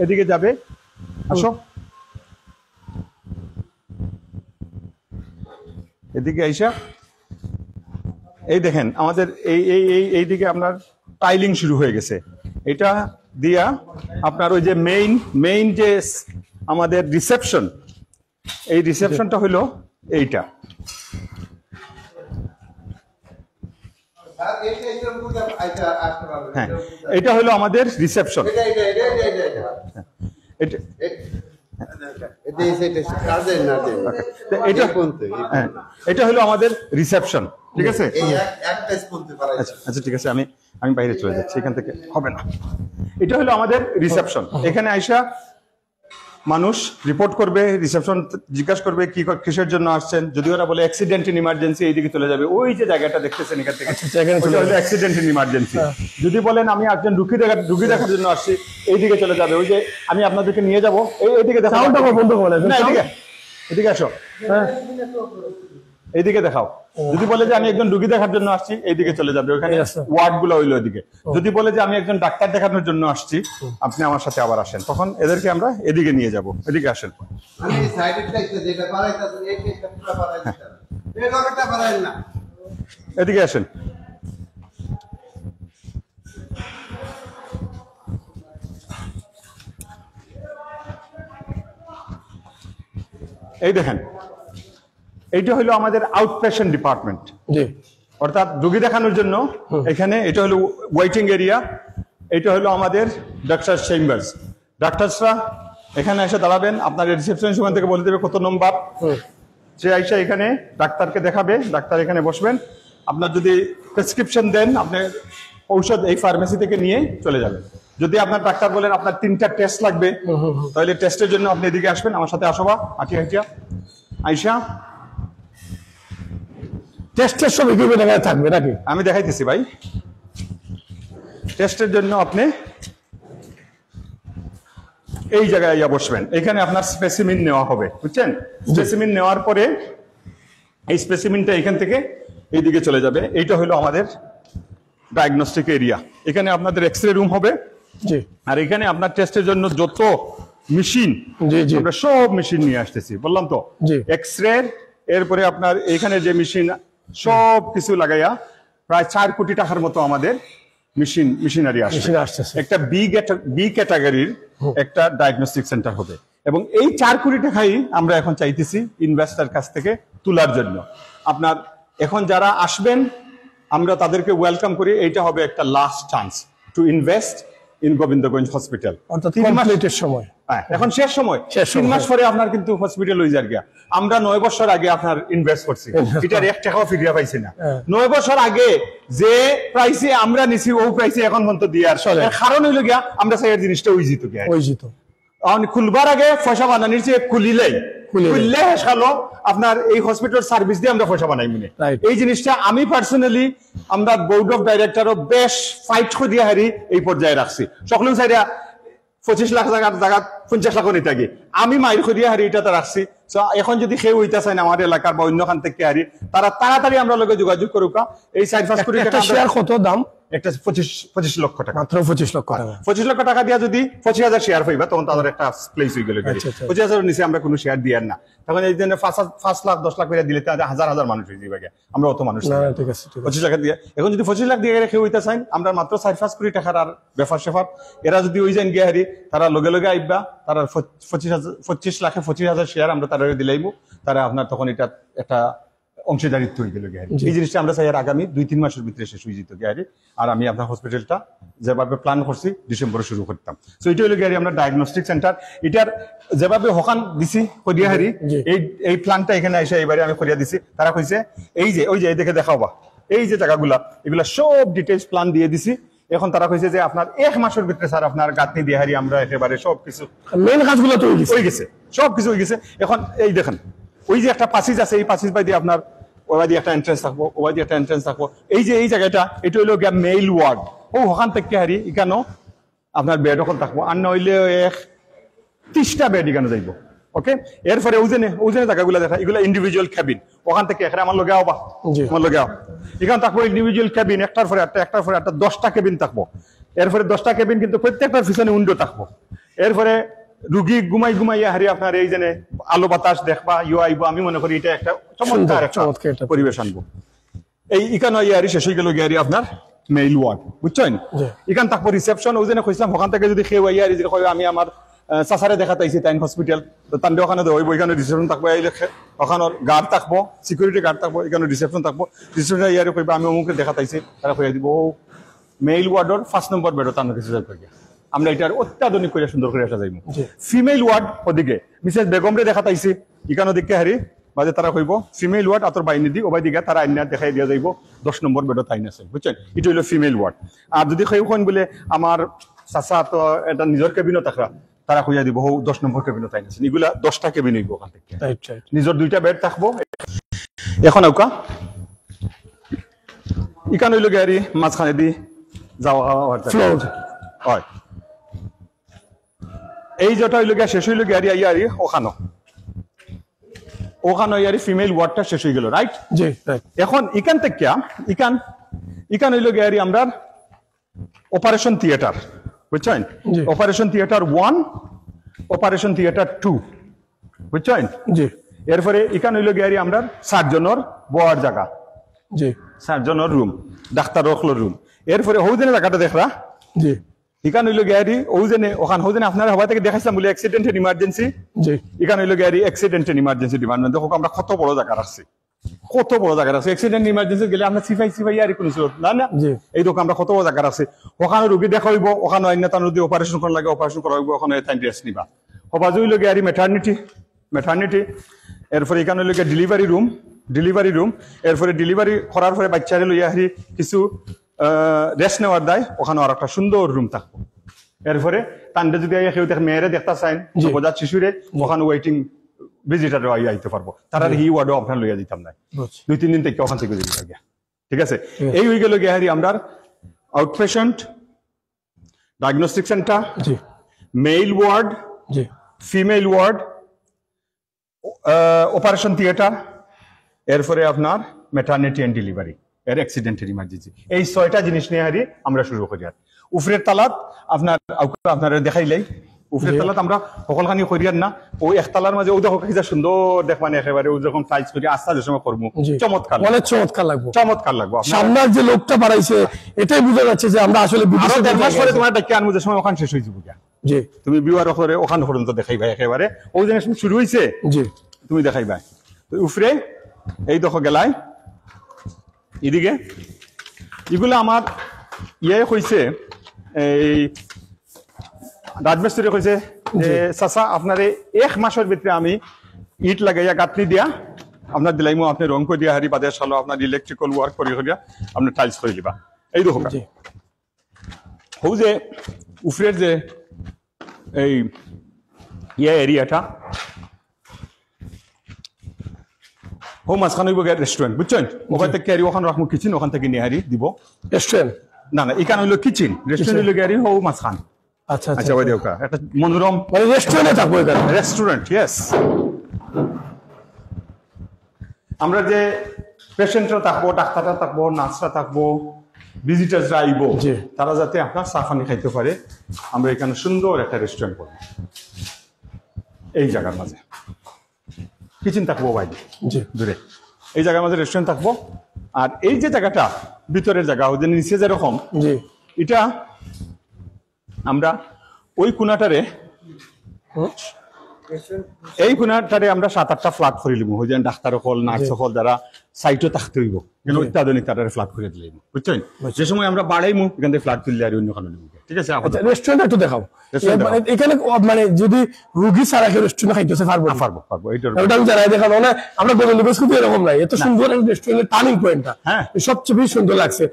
এদিকে যাবে। আসো, এদিকে আইসা এই দেখেন আমাদের এইদিকে আপনার টাইলিং শুরু হয়ে গেছে। এটা দিয়া আপনার ওই যে মেইন যে আমাদের রিসেপশন, এই রিসেপশনটা হইলো এইটা। হ্যাঁ, এটা হলো আমাদের রিসেপশন। এটা হলো আমাদের রিসেপশন, ঠিক আছে? আচ্ছা ঠিক আছে, আমি বাইরে চলে যাচ্ছি, এখান থেকে হবে না। এটা হলো আমাদের রিসেপশন। এখানে আইসা মানুষ রিপোর্ট করবে, রিসেপশন জিজ্ঞাসা করবে কিসের জন্য আসছেন। যদি ওরা বলে অ্যাক্সিডেন্ট ইন ইমার্জেন্সি, এইদিকে চলে যাবে। ওই যে জায়গাটা দেখতেছেন এখান থেকে, অ্যাক্সিডেন্ট ইন ইমার্জেন্সি। যদি বলেন আমি একজন রুগী দেখার জন্য আসছি, এইদিকে চলে যাবে। ওই যে আমি আপনাদেরকে নিয়ে যাবো, এইদিকে দেখাও, এদিকে আসো, এইদিকে দেখাও। যদি বলে যে আমি একজন রুগী দেখার জন্য আসছি, এইদিকে চলে যাবে, ওখানে ওয়ার্ড গুলো হইলো এদিকে। যদি বলে যে আমি একজন ডাক্তার দেখানোর জন্য আসছি, আপনি আমার সাথে আবার আসেন, তখন এদেরকে আমরা এদিকে নিয়ে যাব। এদিকে আসেন, এদিকে আসেন। এই দেখেন, এইটা হলো আমাদের আউট পেশেন্ট ডিপার্টমেন্ট, অর্থাৎ রোগী দেখানোর জন্য এখানে। এটা হলো ওয়েটিং এরিয়া। এটা হলো আমাদের ডাক্তার চেম্বার্স। ডাক্তারসরা এখানে এসে দাঁড়াবেন, আপনার রিসেপশন সেখান থেকে বলে দেবে কত নম্বর, সে আইসা এখানে ডাক্তারকে দেখাবে, ডাক্তার এখানে বসবেন। আপনার যদি প্রেসক্রিপশন দেন, আপনি ঔষধ এই ফার্মেসি থেকে নিয়ে চলে যাবেন। যদি আপনার ডাক্তার বলেন আপনার 3টা টেস্ট লাগবে, তাহলে টেস্টের জন্য আপনি এদিকে আসবেন, আমার সাথে আসবা, হাঁটিয়া আইসা টেস্টের সব ইকুইপমেন্ট থাকবে নাকি? আমি দেখাইতেছি ভাই। টেস্টের জন্য আপনি এই জায়গায় ইয়া বসবেন, এখানে আপনার স্পেসিমিন নেওয়া হবে, বুঝছেন? স্পেসিমিন নেওয়ার পরে এই স্পেসিমিনটা এখান থেকে এইদিকে চলে যাবে। এইটা হলো আমাদের ডায়াগনস্টিক এরিয়া। এখানে আপনাদের এক্সরে রুম হবে, জি, আর এখানে আপনার টেস্টের জন্য যত মেশিন, জি জি, আমরা সব মেশিন নিয়ে আসতেছি, বললাম তো। জি। এক্সরে, এরপরে আপনার এখানে যে মেশিন সব কিছু লাগাইয়া প্রায় 4 কোটি টাকার মতো আমাদের মেশিনারি মেশিন আসতেছে। একটা বি ক্যাটাগরির একটা ডায়াগনস্টিক সেন্টার হবে, এবং এই 4 কোটি টাকাই আমরা এখন চাইতেছি ইনভেস্টর কাছ থেকে তোলার জন্য। আপনার এখন যারা আসবেন আমরা তাদেরকে ওয়েলকাম করি। এইটা হবে একটা last chance to invest in Gobindaganj hospital. অর্থাৎ কমপ্লিটের সময়, হ্যাঁ, এখন শেষ সময়। 3 মাস পরে আপনার কিন্তু হসপিটাল হয়ে যার গিয়া। আমরা 9 বছর আগে আপনার ইনভেস্ট করছি, এটার 1 টাকাও ফিরিয়া পাইছি না। 9 বছর আগে যে প্রাইসে আমরা নিছি ও প্রাইসে এখন পর্যন্ত দিয়ে আর চলে। কারণ হইল গিয়া আমরা চাই জিনিসটা ওই জিত গিয়া, ওই জিত খুলবার আগে পয়সা বানানির চেয়ে খুললে হেসালো আপনার এই হসপিটাল সার্ভিস দিয়ে আমরা পয়সা বানাই মনে। এই জিনিসটা আমি পার্সোনালি আমরা বোর্ড অফ ডাইরেক্টরও বেশ ফাইট করে দিয়ে হারি এই পর্যায়ে রাখছি। সকলেও চাইরা 25 লাখ জায়গা 50 লাখও নিতে গিয়ে আমি মাইর করিয়া হারি এটা রাখছি। এখন যদি কেউ হইতে চায় না আমার এলাকার বা অন্য খান থেকে হারি, তারা তাড়াতাড়ি আমরা লগে যোগাযোগ করুকা। এই 4-5 কোটি টাকা শেয়ার কত দাম? একটা 25 লক্ষ টাকা, মাত্র 25 লক্ষ টাকা। 25 লক্ষ টাকা দিয়া যদি 25,000 শেয়ার পাইবা, তখন তাদের একটা প্লেস হয়ে গেল। 25,000 নিচে আমরা কোনো শেয়ার দিয়ার না। তখন এই জন্য 5 লাখ 10 লাখ করে দিলে হাজার হাজার মানুষ হয়ে যাবে। আমরা অত মানুষ না, ঠিক আছে 25 লাখ দিয়ে। এখন যদি 25 লাখ দিয়ে কেউ হইতে চাই, আমরা মাত্র 4-5 কোটি টাকার আর ব্যাপার সেফার। এরা যদি ওই যান গিয়ে হারি, তারা লগে লগে আইবা, তারা 25 লাখে 25,000 শেয়ার আমরা তারা দিলাইব। তারা আপনার তখন এটা একটা অংশীদারিত্ব হয়ে গেল গিয়ারি। এই জিনিসটা আমরা চাই আর আগামী 2-3 মাসের ভিতরে শেষ হয়ে যেত গিয়ারি। আর আমি আপনার হসপিটালটা যেভাবে প্ল্যান করছি ডিসেম্বরে শুরু করতাম। তো এটা হলো গিয়ারি আমরা ডায়াগনস্টিক সেন্টার। এটার যেভাবে হকান দিছি করিয়া হারি, এই প্ল্যানটা এখানে এসে এবারে আমি করিয়া দিছি। তারা কইছে এই যে ওই যে দেখে দেখাওবা, এই যে জায়গাগুলা এগুলা সব ডিটেইলস প্ল্যান দিয়ে দিছি। এখন তারা কইছে যে আপনার 1 মাসের ভিতরে স্যার আপনার গাঁথনি দিয়ে হারি আমরা একেবারে সবকিছু মেইন কাজগুলো তো হয়ে গেছে, সবকিছু হয়ে গেছে। এখন এই দেখেন ওই যে একটা পাসিজ আছে, এই পাসিজ বাই দিয়ে আপনার ওই দিয়ে একটা এন্ট্রেন্স থাকবো, ওই দিয়ে একটা এন্ট্রেন্স থাকবো। এই যে এই জায়গাটা এটা হইলো গিয়া মেইল ওয়ার্ড। ও ওখান থেকে হারি এখানেও আপনার বেড ওখান থাকবো, আর নইলে 30টা বেড এখানে যাইব। ওকে, এরপরে ওজনে জায়গাগুলো দেখা, এগুলো ইন্ডিভিজুয়াল ক্যাবিন। ওখান থেকে এখানে আমার লগে আওবা, আমার লগে আও। এখানে থাকবো ইন্ডিভিজুয়াল ক্যাবিন, একটার পরে একটা 10টা ক্যাবিন থাকবো। এরপরে 10টা ক্যাবিন কিন্তু প্রত্যেকটার পিছনে উইন্ডো থাকবো। এরপরে রুগী ঘুমাইয়া হারি আপনার এই জেনে আলো বাতাস দেখবা ইউ আইব। আমি মনে করি এটা একটা চমৎকার একটা পরিবেশ আনবো। এই ইকানো ইয়ারি শেষ হয়ে গেল গিয়ারি আপনার মেইল ওয়ার্ড, বুঝছেন? এখান থাকবো রিসেপশন। ওই জন্য কইছিলাম ওখান থেকে যদি কেউ ইয়ারি যে আমি আমার চাচারে দেখাতাইছি তাইন হসপিটাল, তো তান্ডে ওখানে দেবো। এখানে রিসেপশন থাকবো, এই লেখে ওখানে গার্ড থাকবো, সিকিউরিটি গার্ড থাকবো, এখানে রিসেপশন থাকবো। রিসেপশন ইয়ারি কইবা আমি অমুকে দেখাতাইছি, তারা কইয়া দিব ও মেইল ওয়ার্ডর 1 নম্বর বেডও তার কিছু যাই করিয়া আমরা এটার অত্যাধুনিক করে সুন্দর করে আসা যাইব। ফিমেল ওয়ার্ড ওদিকে মিসেস বেগমরে দেখাতাইছি, ইকানো দিকে হারি বাজে তারা কইব ফিমেল ওয়ার্ড আতর বাইনি দি ওবাই দিকে তারা আইনা দেখাই দিয়া যাইব 10 নম্বর বেডও তাইন আছে, বুঝছেন? এটা হইলো ফিমেল ওয়ার্ড। আর যদি কেউ কোন বলে আমার চাচা তো এটা নিজের কেবিনও থাকা, তারা কইয়া দিব হো 10 নম্বর কেবিনও তাইন আছে। এগুলা 10টা কেবিন হইব ওখান থেকে, নিজের 2টা বেড থাকবো। এখন ওকা ইকানো হইলো গাড়ি মাঝখানে দি যাওয়া হয়। এই যেটা হইল গিয়া শেষ হইল গিয়া ইয়ারি ওখানো ইয়ারি ফিমেল ওয়ার্ডটা শেষ হয়ে গেল, রাইট? জি। এখন ইকান থেকে ইকান হইল গিয়ারি আমরা অপারেশন থিয়েটার, বুঝছেন? অপারেশন থিয়েটার 1, অপারেশন থিয়েটার 2, বুঝছেন? জি। এরপরে ইকান হইল গিয়ারি আমরা সার্জনের বয়ার জায়গা, জি, সার্জনের রুম, ডাক্তার রখলোর রুম। এরপরে হৌজনে জায়গাটা দেখরা, জি, ইকান হইল গিয়ারি ওজনে ওখান হৌজনে আপনারা হওয়া থেকে দেখাইছিলাম বলে অ্যাক্সিডেন্ট এন্ড ইমার্জেন্সি, জি, ইকান হইল গিয়ারি অ্যাক্সিডেন্ট এন্ড ইমার্জেন্সি ডিপার্টমেন্ট। দেখো আমরা কত বড় জায়গা রাখছি, কত বড় জায়গা রাখছি। অ্যাক্সিডেন্ট ইমার্জেন্সি গেলে আমরা সিফাই আর কোনো সুরত না, এই দেখো আমরা কত বড় জায়গা রাখছি। ওখানে রুগী দেখা হইব, ওখানে অন্য তার যদি অপারেশন করা লাগে অপারেশন করা হইব, ওখানে টাইম রেস্ট নিবা। হবা হইল গিয়ারি ম্যাটার্নিটি। এরপরে এখানে হইল গিয়া ডেলিভারি রুম। এরপরে ডেলিভারি করার পরে বাচ্চারে লইয়া হারি কিছু রেস্ট নেওয়ার দায় ওখানে আর একটা সুন্দর রুম থাকবো। এরপরে তান্ডে যদি কেউ মেয়েরে দেখতে চাইন বোঝার শিশুরে ওখানে ওয়েটিং ভিজিটার আইতে পারবো, তারা হি ওয়ার্ডও আপনার লইয়া দিতাম না, 2-3 দিন থেকে ওখান থেকে দিতে গিয়া। ঠিক আছে, এই হয়ে গেল গিয়ে হারি আমরা out patient, diagnostic centre, male ward, female ward, operation theatre, এরপরে আপনার ম্যাটারনিটি এন্ড ডেলিভারি, এর অ্যাক্সিডেন্টাল ইমার্জেন্সি, এই 6টা জিনিস নিয়ে হারি আমরা শুরু করি। আর উফরের তালাত আপনার দেখাইলাই, উফরের তালাত আমরা সকলখানি করিয়ার না, ওই একতলার মাঝে ও দেখো কি সুন্দর দেখবানি একেবারে ও যখন টাইলস করি আস্তে যে সময় করবো চমৎকার, অনেক চমৎকার লাগবে, চমৎকার লাগবে। সামনের যে লোকটা বাড়াইছে এটাই বোঝা যাচ্ছে যে আমরা আসলে তোমার ডাক্তার আনবো যে সময় ওখানে শেষ হয়ে যাবো। জি, তুমি বিওয়ার করে ওখান পর্যন্ত দেখাইবা একেবারে ওই জিনিস শুরু হয়েছে। জি, তুমি দেখাইবা উফরে এই দেখো গেলাই এদিকে এগুলো আমার ইয়ে হয়েছে, এই রাজমিস্ত্রি কইছে যে চাচা আপনার 1 মাসের ভিতরে আমি ইট লাগাইয়া গাঁথনি দিয়া আপনার দিলাইমো, আপনি রং করে দিয়া হারি বাদে সালো আপনার ইলেকট্রিক্যাল ওয়ার্ক করিয়া আপনি টাইলস করে দিবা। এই দেখো হৌ যে উফরের যে এই ইয়ে এরিয়াটা হো মাঝখানে রেস্টুরেন্ট বুঝছেন, ওখান থেকে ওখানে রাখবো কিচেন, ওখান থেকে নিয়ে হারি দিব রেস্টুরেন্ট। না না এখানে হইলো কিচেন, রেস্টুরেন্ট হইলো গাড়ি হো মাঝখান। আচ্ছা আচ্ছা ওই দেওকা একটা মনোরম রেস্টুরেন্টে থাকবো এখানে, রেস্টুরেন্ট। ইয়েস, আমরা যে পেশেন্টরা থাকবো, ডাক্তাররা থাকবো, নার্সরা থাকবো, ভিজিটার্সরা আইব, তারা যাতে আপনার চা পানি খাইতে পারে, আমরা এখানে সুন্দর একটা রেস্টুরেন্ট করবো এই জায়গার মাঝে। কিচেন থাকবো বাইরে দূরে, এই জায়গার মাঝে রেস্টুরেন্ট থাকবো। আর এই যে জায়গাটা ভিতরের জায়গা ওই যে নিচে যেরকম, এটা আমরা ওই কোনাটারে এই কোনাটারে আমরা 7-8টা ফ্ল্যাট করে লিব, ওই যে ডাক্তার হল নার্স হল যারা সাইটও থাকতে হইব, কিন্তু অত্যাধুনিক তারা ফ্ল্যাট করে দিলে বুঝছেন। যে সময় আমরা বাড়াইমু এখান থেকে ফ্ল্যাট তুললে আর অন্য কারণে নিব। ঠিক আছে, রেস্টুরেন্ট একটু দেখাও এখানে, মানে যদি রোগী ছাড়া কেউ রেস্টুরেন্ট খাইতেছে পারবো পারবো এইটা আমি জানাই দেখানো না, আমরা গরিব কিন্তু এরকম নাই, এত সুন্দর একটা রেস্টুরেন্টের টার্নিং পয়েন্টটা সবচেয়ে বেশি সুন্দর লাগছে।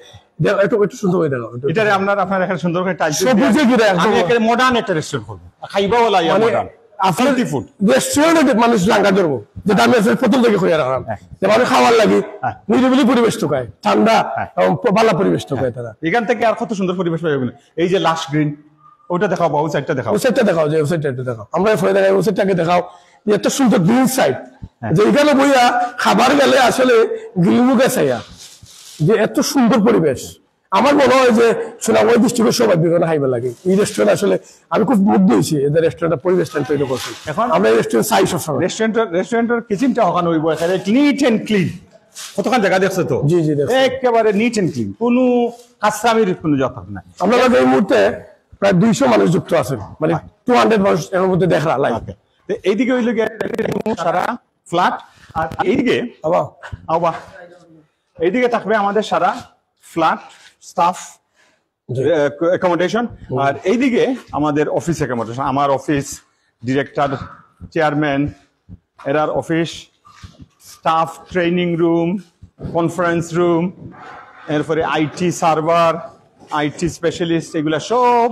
একটু সুন্দর হয়ে দেখো এটা, আপনার এখানে সুন্দর করে টাইলস সবুজে ঘিরে আমি একটা মডার্ন একটা রেস্টুরেন্ট করব, খাইবাও লাই মডার্ন আফ্রিদি ফুড রেস্টুরেন্টে মানুষ লাঙ্গা ধরবো, যেটা আমি আসলে প্রথম থেকে হয়ে রাখলাম, যে মানুষ খাওয়ার লাগি নিরিবিলি পরিবেশ টোকায়, ঠান্ডা পালা পরিবেশ টোকায় তারা। এখান থেকে আর কত সুন্দর পরিবেশ পাবে, এই যে লাস্ট গ্রিন ওটা দেখাও, বা ওই সাইডটা দেখাও, ওই সাইডটা দেখাও, যে ওই সাইডটা একটু দেখাও, আমরা ফলে দেখাই ওই সাইডটাকে দেখাও, যে একটা সুন্দর গ্রিন সাইড, যে এখানে বইয়া খাবার গেলে আসলে গ্রিন মুখে চাইয়া, যে এত সুন্দর পরিবেশ। আমার মনে হয় যে শোনা ওই ডিস্ট্রিক্টের সবাই বিভিন্ন হাইবে লাগে এই রেস্টুরেন্ট, আসলে আমি খুব মুগ্ধ হয়েছি এদের রেস্টুরেন্টের পরিবেশটা তৈরি করছি। এখন আমরা রেস্টুরেন্ট চাই সবসময়, রেস্টুরেন্টের কিচেনটা ওখানে হইব এখানে নিট এন্ড ক্লিন, কতক্ষণ জায়গা দেখছো তো? জি জি, একেবারে নিট এন্ড ক্লিন, কোনো কাঁচামির কোনো যথার্থ নাই। আমরা এই মুহূর্তে প্রায় 200 মানুষ যুক্ত আছেন, মানে 200 মানুষ এর মধ্যে দেখলা লাইভ। এইদিকে হইল সারা ফ্ল্যাট, আর এইদিকে এইদিকে থাকবে আমাদের সারা ফ্ল্যাট স্টাফ অ্যাকোমোডেশন, আর এইদিকে আমাদের অফিস অ্যাকোমোডেশন, আমার office, director, chairman error office, staff training room, conference room, এরপরে আইটি সার্ভার, আইটি স্পেশালিস্ট, এগুলা সব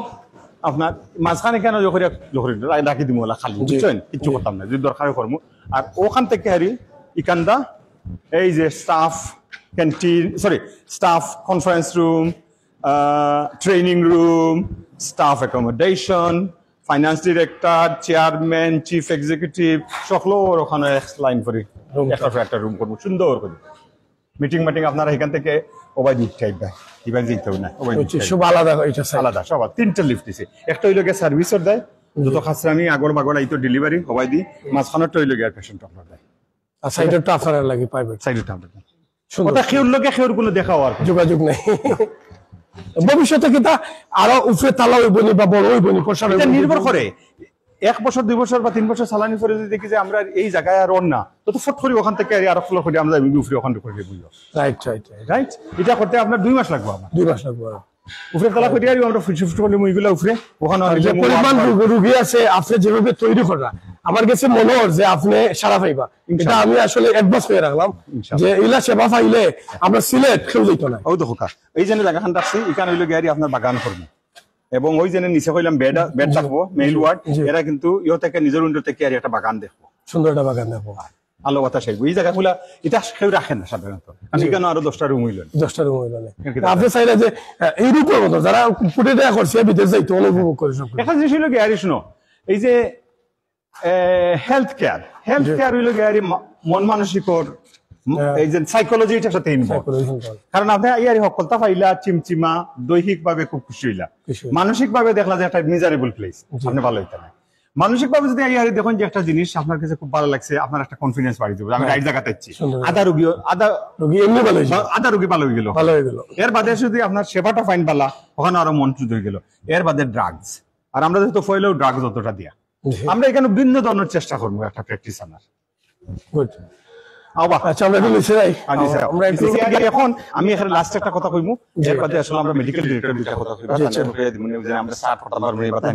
আপনার মাঝখানে কেন রাখি দিব খালি, বুঝছেন, কিচ্ছু করতাম না, যদি দরকার করবো। আর ওখান থেকে হারি ইকান্দা এই যে staff canteen, sorry staff conference room, training room, staff accommodation, finance director, chairman, chief executive সকল ওখানে লাইন করে একটা রুম করবো সুন্দর করে। মিটিং মাটিং আপনারা এখান থেকে ওবাই দিক টাইপ ইভেন দিতে হবে না, সব আলাদা আলাদা সব 3টা লিফট দিছে, একটা হইল গিয়ে সার্ভিসর দেয়, যত খাসরামি আগর বাগড় আইতো ডেলিভারি হবাই দি, মাঝখানেরটা হইল গিয়ে পেশেন্ট আপনার দেয়, আর সাইডেরটা আপনার লাগে প্রাইভেট, সাইডেরটা আপনার ওটা খেউর লোকে খেউর কোনো দেখা আর যোগাযোগ নেই। ভবিষ্যতে কি তা আরো উপরে তালা হইবনি বা বড় হইবনি, এটা নির্ভর করে 1 বছর 2 বছর বা 3 বছর চালানি করে যদি দেখি যে আমরা এই জায়গায় আর না, তো ফট করি ওখান থেকে আর ফলো করে আমরা উপরে ওখান থেকে বুঝলো। রাইট রাইট রাইট, এটা করতে আপনার 2 মাস লাগবে, আমার 2 মাস লাগবে উপরে তালা করে আমরা শিফট করলে মুইগুলা উপরে ওখানে পরিমাণ রোগী আছে আপনি যেভাবে তৈরি করা, আমার কাছে মনে হয় যে আপনি সারা পাইবা, এটা আমি আসলে অ্যাডভান্স করে রাখলাম যে ইলা সেবা পাইলে আমরা সিলেট কেউ যেত না। ও দেখো এই যে জায়গাখান রাখছি এখানে হইলো গিয়ে আপনার বাগান করবো, এবং ওই যে নিচে কইলাম বেড থাকবো মেইল ওয়ার্ড, এরা কিন্তু ইয়ে থেকে নিজের উইন্ডো থেকে আর একটা বাগান দেখবো, সুন্দর একটা বাগান দেখবো, আলো বাতাস আসবো। এই জায়গাগুলা এটা কেউ রাখেন না সাধারণত, আমি কেন আরো 10টা রুম হইল 10টা রুম হইল। আপনি চাইলে যে এই রূপের মতো যারা কোটি টাকা করছে বিদেশ যাইতো অনুভব করে সব। একটা জিনিস হইলো গিয়ে শুনো, এই যে হেলথ কেয়ার হইলো গিয়ে মন মানসিকর এই যে সাইকোলজি এটার সাথে ইনভলভ, কারণ আপনি ইয়ারি সকলতা পাইলা চিমচিমা দৈহিক ভাবে খুব খুশি হইলা, মানসিক ভাবে দেখলা যে একটা মিজারেবল প্লেস, আপনি ভালো হইতে না। মানসিক ভাবে যদি ইয়ারি দেখুন যে একটা জিনিস আপনার কাছে খুব ভালো লাগছে, আপনার একটা কনফিডেন্স বাড়ি যাবে, আমি রাইট জায়গাতে আছি, আধা রোগী এমনি ভালো হয়েছে, আধা রোগী ভালো হয়ে গেল। এর বাদে যদি আপনার সেবাটা ফাইন পালা, ওখানে আরো মন চুদ হয়ে গেল। এর বাদে ড্রাগস, আর আমরা যেহেতু ফইলেও ড্রাগস অতটা দিয়া, আমরা এখানে ভিন্ন ধরনের চেষ্টা করবো একটা প্র্যাকটিস আনার। এখন আমি এখানে লাস্ট একটা কথা কইমু, এর বাদে আসলে আমরা মেডিকেল ডিরেক্টর দুইটা কথা কইবা, আমরা স্টার্ট করতে পারবো এই কথা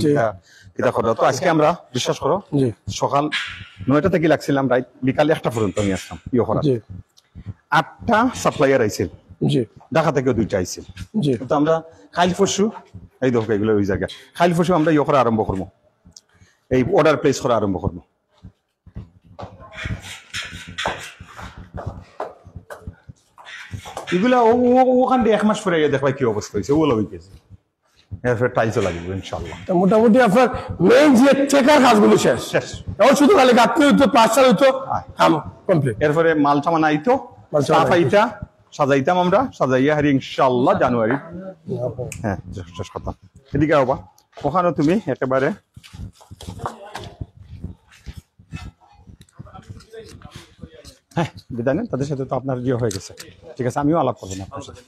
কিটা কথা। তো আজকে আমরা বিশ্বাস করো সকাল 9টা থেকে লাগছিলাম রাত বিকাল 1টা পর্যন্ত আমি আসলাম। ইয়ে করা 8টা সাপ্লাইয়ার আইছিল, ঢাকা থেকে 2টা আইছিল। তো আমরা কাল পরশু এই দেখো এগুলো ওই জায়গা, কাল পরশু আমরা ইয়ে করা আরম্ভ করবো, এই অর্ডার প্লেস করা আরম্ভ করবো। এগুলা ওখান দিয়ে 1 মাস পরে দেখবা কি অবস্থা হয়েছে, ওগুলো হইতেছে এরপরে টাইলসও লাগবে ইনশাআল্লাহ। মোটামুটি আপনার মেইন যে চেকার কাজগুলো শেষ, এখন শুধু খালি গাঁথনি হইতো, প্লাস্টার হইতো, কাম কমপ্লিট। এরপরে মাল সামান আইতো, স্টাফ আইতা, সাজাইতাম আমরা, সাজাইয়া হারি ইনশাআল্লাহ জানুয়ারি। হ্যাঁ শেষ কথা। এদিকে আবা, ওখানে তুমি একেবারে হ্যাঁ বিদায় নেন, তাদের সাথে তো আপনার ইয়ে হয়ে গেছে। ঠিক আছে, আমিও আলাপ করবো না আপনার সাথে।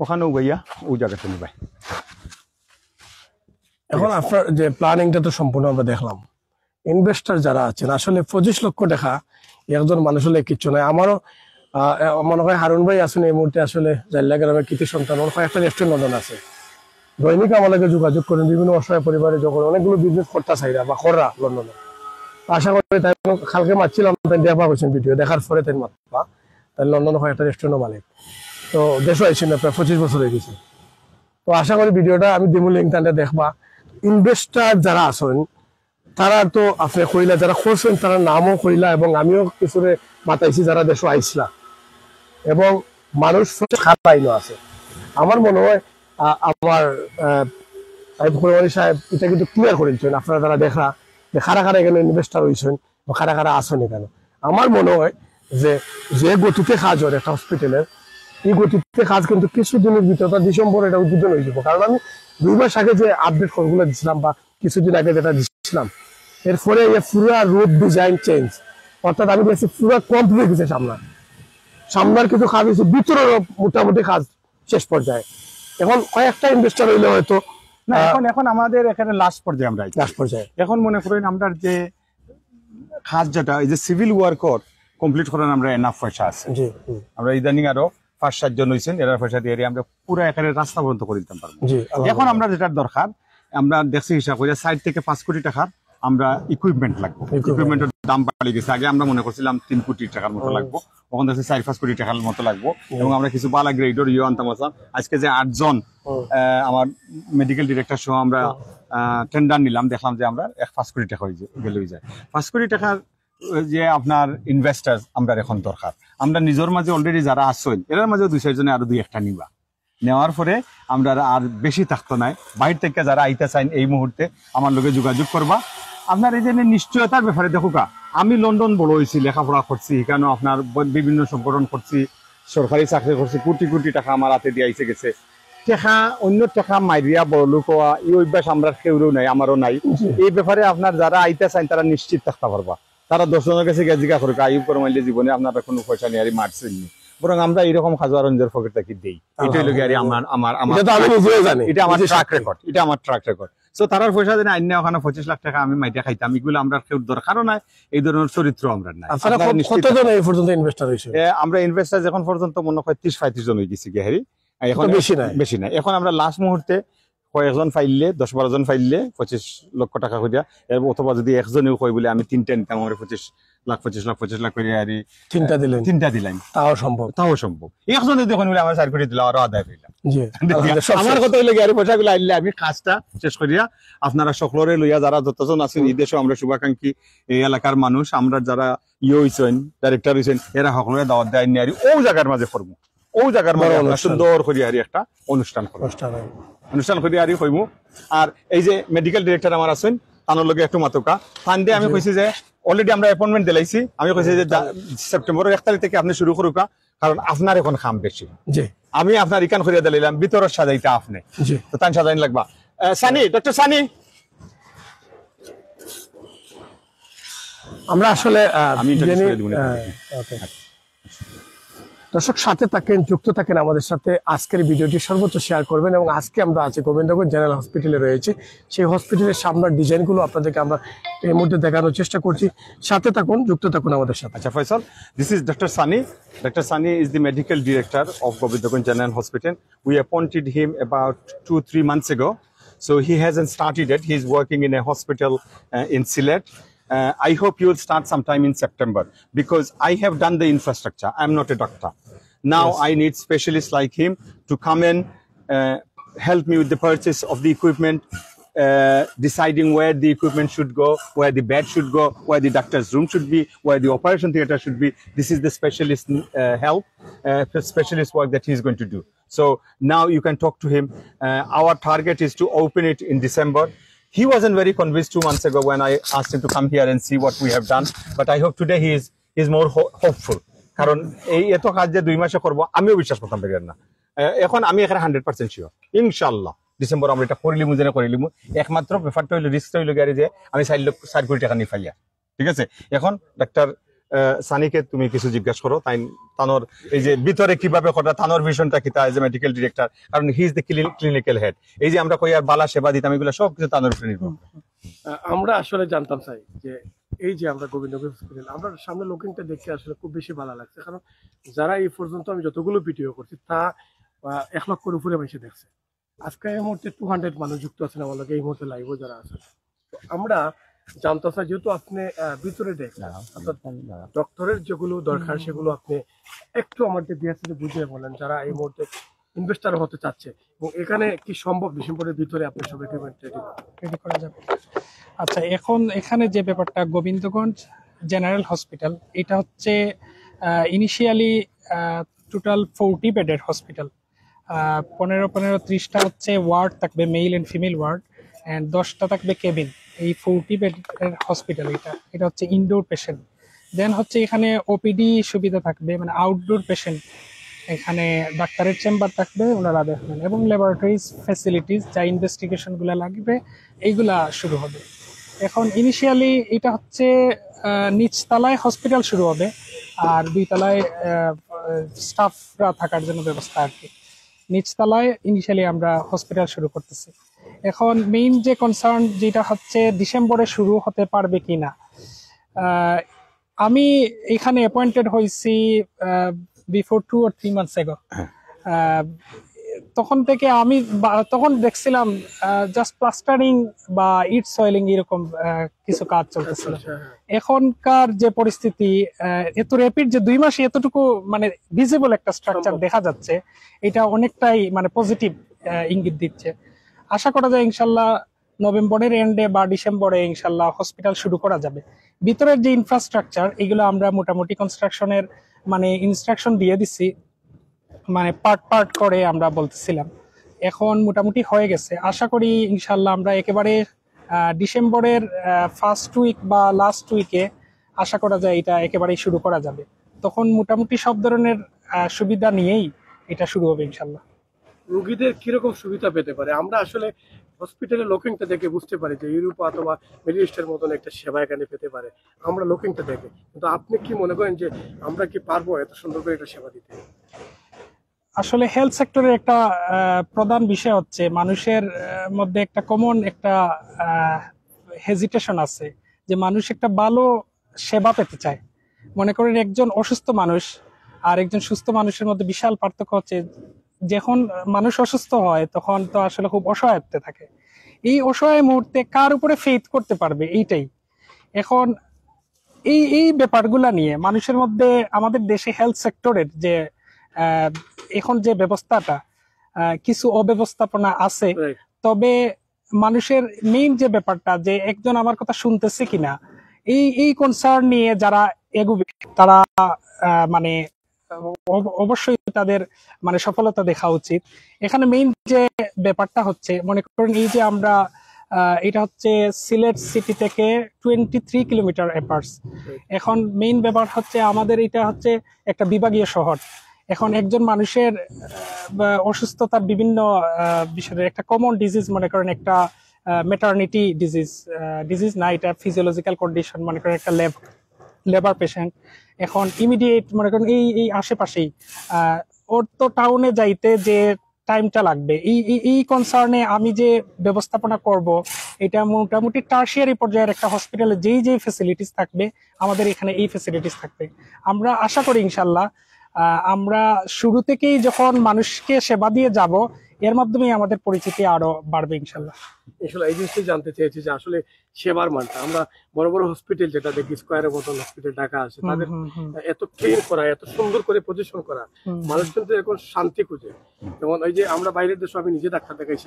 ওখানেও ভাইয়া ওই জায়গাতে নিবাই। এখন আপনার যে প্ল্যানিংটা তো সম্পূর্ণ আমরা দেখলাম, ইনভেস্টর যারা আছেন আসলে 25 লক্ষ টাকা একজন মানুষ হলে কিচ্ছু নয়। আমারও মনে হয় হারুন ভাই আছেন এই মুহূর্তে, আসলে জাল্লা গ্রামের কৃতি সন্তান, ওর একটা রেস্টুরেন্ট লন্ডন আছে, দৈনিক আমাদেরকে যোগাযোগ করেন বিভিন্ন অসহায় পরিবারে, যখন অনেকগুলো বিজনেস করতে চাইরা বা কররা লন্ডনে। আশা করি তাই কালকে মারছিলাম, তাই দেখা করছেন ভিডিও দেখার পরে তাই মাত্রা, তাই লন্ডনে হয় একটা রেস্টুরেন্ট মালিক, তো দেশও আইসেন প্রায় 25 বছর হয়ে গেছে। তো আশা করি ভিডিওটা আমি দিমু লিঙ্ক টানটা দেখবা। ইনভেস্টার যারা আছেন তারা তো আপনি কইলা, যারা করছেন তারা নামও কইলা, এবং আমিও কিছু মাতাইছি যারা দেশও আইসলা, এবং মানুষ খাতাইনও আছে। আমার মনে হয় আমার সাহেব এটা কিন্তু ক্লিয়ার করে দিচ্ছেন, আপনারা যারা দেখা যে কারা কারা এখানে ইনভেস্টার হয়েছেন বা কারা কারা আসেন এখানে। আমার মনে হয় যে যে গতিতে কাজ হয় একটা হসপিটালের, এই গতিতে কাজ কিন্তু কিছুদিনের ভিতরে ডিসেম্বর এটা উদ্বোধন হয়ে যাবো। কারণ আমি 2 মাস আগে যে আপডেট খবরগুলো দিচ্ছিলাম বা কিছুদিন আগে যেটা দিচ্ছিলাম, এরপরে পুরা রোড ডিজাইন চেঞ্জ, অর্থাৎ আমি দেখছি পুরা কমপ্লিট হয়েছে সামনার কিছু কাজ হয়েছে, ভিতরের মোটামুটি কাজ শেষ পর্যায়ে। এখন কয়েকটা ইনভেস্টর হইলে হয়তো না, এখন আমাদের এখানে লাস্ট পর্যায়ে আমরা লাস্ট পর্যায়ে এখন মনে করেন আমরা যে কাজ যেটা এই যে সিভিল ওয়ার্ক কমপ্লিট করার আমরা এনাফ পয়সা আছে। আমরা ইদানিং আরো 5-7 জন হয়েছেন, এরা পয়সা দিয়ে আমরা পুরো এখানে রাস্তা পর্যন্ত করে দিতে পারবো। এখন আমরা যেটা দরকার, আমরা দেখছি হিসাব করে 4 থেকে 5 কোটি টাকার আমরা ইকুইপমেন্ট লাগবে। ইকুইপমেন্টের দাম বাড়ে গেছে, আগে আমরা মনে করছিলাম 3 কোটি টাকার মতো লাগবো, ওখান থেকে 4-5 কোটি টাকার মতো লাগবো। এবং আমরা কিছু বালা গ্রেডর আনতাম। আজকে যে 8 জন আমার মেডিকেল ডিরেক্টর সহ আমরা টেন্ডার নিলাম, দেখলাম যে আমরা 5 কোটি টাকা গেলেই যায়। 5 কোটি টাকার যে আপনার ইনভেস্টার আমরা এখন দরকার। আমরা নিজের মাঝে অলরেডি যারা আসছেন এর মাঝে 2-4 জনে আরো 2-1টা নিবা, নেওয়ার পরে আমরা আর বেশি থাকতো নাই। বাইরে থেকে যারা আইতে চান এই মুহূর্তে আমার লোকে যোগাযোগ করবা। আপনার এই যে নিশ্চয়তার ব্যাপারে দেখো, আমি লন্ডন বড় হয়েছি, লেখাপড়া করছি, এখানেও আপনার বিভিন্ন সংগঠন করছি, সরকারি চাকরি করছি, কোটি কোটি টাকা আমার হাতে দিয়ে আইসে গেছে। টাকা অন্য টাকা মাইরিয়া বড় লোক হওয়া এই অভ্যাস আমরা কেউরও নাই, আমারও নাই। এই ব্যাপারে আপনার যারা আইতে চান তারা নিশ্চিত থাকতে পারবা। তারা 10 জনের কাছে জিজ্ঞা করে আইব করে মাইলে জীবনে আপনারা কোনো পয়সা নিয়ে আর মারছেননি, বরং আমরা এরকম হাজার নিজের পকেট থেকে দেই। এটাই লোক আর আমার এটা আমার ট্র্যাক রেকর্ড, এটা আমার ট্র্যাক রেকর্ড। সো তারার পয়সা দেন আইন ওখানে 25 লাখ টাকা আমি মাইটা খাইতাম, এগুলো আমরা কেউ দরকারও নাই, এই ধরনের চরিত্র আমরা নাই। আমরা ইনভেস্টার যখন পর্যন্ত মনে হয় 30-35 জন হয়ে গেছি গেহারি। এখন বেশি নাই। বেশি নাই। এখন আমরা লাস্ট মুহূর্তে কয়েকজন ফাইললে 10-12 জন ফাইললে 25 লক্ষ টাকা করিয়া, অথবা যদি একজনেও কই বলে আমি 3টা নিতাম, আমার 25 লাখ করে আর তিনটা দিলাম, তাও সম্ভব। একজনে যখন বলে আমার 4 কোটি দিলাম আরো আদায় হইলাম। জি আমার কথা হইলে গাড়ি পয়সাগুলো আইলে আমি কাজটা শেষ করিয়া আপনারা সকলরে লইয়া যারা যতজন আছেন এই দেশে আমরা শুভাকাঙ্ক্ষী এই এলাকার মানুষ, আমরা যারা হইছেন ডাইরেক্টর হইছেন, এরা সকলরে দাওয়াত দেয় নিয়ে ও জায়গার মাঝে করবো, ও জায়গার মাঝে সুন্দর করিয়া একটা অনুষ্ঠান করিয়া হইব। আর এই যে মেডিকেল ডিরেক্টর আমার আছেন তানোর লগে একটু মাতকা ফান দিয়ে আমি কইছি যে অলরেডি আমরা অ্যাপয়েন্টমেন্ট দিলাইছি, আমি কইছি যে সেপ্টেম্বরের 1 তারিখ থেকে আপনি শুরু করুকা, কারণ আপনার এখন খাম বেশি। আমি আপনার ইকান করিয়া দিলাম, ভিতরের সাজাইতে আপনি তো তান সাজাইন লাগবা। সানি, ডক্টর সানি, আমরা আসলে আমি দর্শক সাথে থাকেন, যুক্ত থাকেন আমাদের সাথে। আজকের ভিডিওটি সর্বোচ্চ শেয়ার করবেন। এবং আজকে আমরা আছি গোবিন্দগঞ্জ জেনারেল হসপিটালে রয়েছে, সেই হসপিটালের সামনের ডিজাইনগুলো আপনাদেরকে আমরা এই মুহূর্তে দেখানোর চেষ্টা করছি। সাথে থাকুন, যুক্ত থাকুন আমাদের সাথে। আচ্ছা Faisal, this is doctor Sunny. Dr. Sani is the medical director of Govindaganj General Hospital. We appointed him about 2-3 months ago. So he hasn't started yet. He's working in a hospital in Sylhet. I hope you will start sometime in September, because I have done the infrastructure. I'm not a doctor. Now I need specialists like him to come in, help me with the purchase of the equipment, deciding where the equipment should go, where the bed should go, where the doctor's room should be, where the operation theater should be. This is the specialist help, specialist work that he's going to do. So now you can talk to him. Our target is to open it in December. He wasn't very convinced 2 months ago when I asked him to come here and see what we have done. But I hope today he is more hopeful. কারণ এই এত কাজ যে 2 মাসে করবো আমিও বিশ্বাস করতাম পারি না। এখন আমি এখানে 100% শিওর ইনশাআল্লাহ ডিসেম্বর আমরা এটা করিলিমু, জেনে করিলিমু। একমাত্র ব্যাপারটা হইলো রিস্কটা হইলো গাড়ি যে আমি 4 কোটি টাকা নিয়ে ফাইয়া, ঠিক আছে। এখন ডাক্তার সানিকে তুমি কিছু জিজ্ঞাসা করো, তানোর এই যে ভিতরে কিভাবে করা, তানোর ভিশনটা কি, তা এজ এ মেডিকেল ডিরেক্টর, কারণ he is the clinical head. এই যে আমরা কই আর বালা সেবা দিতাম, এগুলো সব কিছু তানোর উপরে নির্ভর। আমরা আসলে জানতাম চাই যে এই যে আমরা গোবিন্দগঞ্জ হসপিটাল, আমরা সামনে লোকিংটা দেখে আসলে খুব বেশি ভালো লাগছে। কারণ যারা এই পর্যন্ত আমি যতগুলো ভিডিও করছি তা 1 লক্ষের উপরে বেশি দেখছে। আজকে এই মুহূর্তে 200 মানুষ যুক্ত আছেন আমার লগে, এই মুহূর্তে লাইভও যারা আছেন। আমরা জানতে চাই, যেহেতু আপনি ভিতরে দেখলেন, ডক্টরের যেগুলো দরকার সেগুলো আপনি একটু আমাদের দিয়ে বুঝিয়ে বলেন, যারা এই মুহূর্তে ইনভেস্টার হতে চাচ্ছে, এবং এখানে কি সম্ভব ডিসেম্বরের ভিতরে আপনি সব এগ্রিমেন্ট রেডি করা যাবে? আচ্ছা, এখন এখানে যে ব্যাপারটা, গোবিন্দগঞ্জ জেনারেল হসপিটাল এটা হচ্ছে ইনিশিয়ালি টোটাল 40 বেডের হসপিটাল। 15-30টা হচ্ছে ওয়ার্ড থাকবে, male and female ward, and 10টা থাকবে কেবিন। এই 40 বেডের হসপিটাল এটা হচ্ছে ইনডোর পেশেন্ট। দেন হচ্ছে এখানে ওপিডি সুবিধা থাকবে, মানে আউটডোর পেশেন্ট। এখানে ডাক্তারের চেম্বার থাকবে, ওনারা দেখবেন, এবং ল্যাবরেটরিজ ফ্যাসিলিটিস যা ইনভেস্টিগেশনগুলো লাগবে এইগুলা শুরু হবে। এখন ইনিশিয়ালি এটা হচ্ছে নিচতলায় হসপিটাল শুরু হবে, আর 2 তলায় স্টাফরা থাকার জন্য ব্যবস্থা আর কি। নিচতলায় ইনিশিয়ালি আমরা হসপিটাল শুরু করতেছি। এখন মেইন যে কনসার্ন যেটা হচ্ছে ডিসেম্বরে শুরু হতে পারবে কিনা। আমি এখানে অ্যাপয়েন্টেড হয়েছি বিফোর 2 or 3 months ago। তখন থেকে আমি তখন দেখছিলাম জাস্ট প্লাস্টারিং বা ইট সয়েলিং এরকম কিছু কাজ চলতেছিল। এখনকার যে পরিস্থিতি, এত র্যাপিড যে 2 মাসে এতটুকু মানে ভিজিবল একটা স্ট্রাকচার দেখা যাচ্ছে, এটা অনেকটাই মানে পজিটিভ ইঙ্গিত দিচ্ছে। আশা করা যায় ইনশাল্লাহ নভেম্বরের এন্ডে বা ডিসেম্বরে ইনশাল্লাহ হসপিটাল শুরু করা যাবে। ভিতরের যে ইনফ্রাস্ট্রাকচার এগুলো আমরা মোটামুটি কনস্ট্রাকশনের মানে ইনস্ট্রাকশন দিয়ে দিচ্ছি, মানে পার্ট করে আমরা বলতেছিলাম, এখন মোটামুটি হয়ে গেছে। আশা করি ইনশাল্লাহ আমরা একেবারে ডিসেম্বরের ফার্স্ট উইক বা লাস্ট উইকে আশা করা যায় এটা একেবারেই শুরু করা যাবে। তখন মোটামুটি সব ধরনের সুবিধা নিয়েই এটা শুরু হবে ইনশাল্লাহ। রোগীদের কিরকম সুবিধা পেতে পারে? আমরা আসলে হসপিটালের লোকিংটা দেখে বুঝতে পারি যে ইউরোপ অথবা মিডল ইস্টের মতন একটা সেবা এখানে পেতে পারে, আমরা লোকিংটা দেখে। কিন্তু আপনি কি মনে করেন যে আমরা কি পারবো এত সুন্দর করে একটা সেবা দিতে? আসলে হেলথ সেক্টরের একটা প্রধান বিষয় হচ্ছে মানুষের মধ্যে একটা কমন একটা হেজিটেশন আছে যে মানুষ একটা ভালো সেবা পেতে চায়। মনে করেন একজন অসুস্থ মানুষ আর একজন সুস্থ মানুষের মধ্যে বিশাল পার্থক্য হচ্ছে যখন মানুষ অসুস্থ হয় তখন তো আসলে খুব অসহায়ত্বে থাকে। এই অসহায় মুহূর্তে কার উপরে ফেথ করতে পারবে, এইটাই এখন এই এই ব্যাপারগুলা নিয়ে মানুষের মধ্যে আমাদের দেশে হেলথ সেক্টরের যে এখন যে ব্যবস্থাটা কিছু অব্যবস্থাপনা আছে। তবে মানুষের মেইন যে ব্যাপারটা যে একজন আমার কথা শুনতেছে কিনা, এই কনসার্ন নিয়ে যারা এগুবে তারা মানে অবশ্যই তাদের মানে সফলতা দেখা উচিত। এখানে মেইন যে ব্যাপারটা হচ্ছে, মনে করেন এই যে আমরা এটা হচ্ছে সিলেট সিটি থেকে 23 কিলোমিটার অ্যাপার্স। এখন মেইন ব্যাপার হচ্ছে আমাদের এটা হচ্ছে একটা বিভাগীয় শহর। এখন একজন মানুষের অসুস্থতার বিভিন্ন বিষয়ের একটা কমন ডিজিজ, মনে করেন একটা মেটার্নিটি ডিজিজ না, এটা ফিজিওলজিক্যাল কন্ডিশন, মনে করেন একটা লেবার পেশেন্ট। এখন ইমিডিয়েট মনে করেন এই আশেপাশেই ওর তো টাউনে যাইতে যে টাইমটা লাগবে, এই কনসার্নে আমি যে ব্যবস্থাপনা করব এটা মোটামুটি টার্সিয়ারি পর্যায়ের একটা হসপিটালে যেই ফ্যাসিলিটিস থাকবে আমাদের এখানে এই ফ্যাসিলিটিস থাকবে। আমরা আশা করি ইনশাল্লাহ আমরা শুরু থেকেই যখন মানুষকে সেবা দিয়ে যাব এর মাধ্যমে আমাদের পরিচিতি আরো বাড়বে ইনশাল্লাহ। আসলে এই জিনিসটাই জানতে চেয়েছি যে আসলে সেবার মানটা, আমরা বড় বড় হসপিটাল যেটা দেখি স্কয়ারের মতন হসপিটাল ঢাকা আছে, তাদের এত ক্লিন করা, এত সুন্দর করে পজিশন করা, মানুষ কিন্তু এখন শান্তি খুঁজে। যেমন ওই যে আমরা বাইরের দেশে, আমি নিজে ডাক্তার দেখাইছি,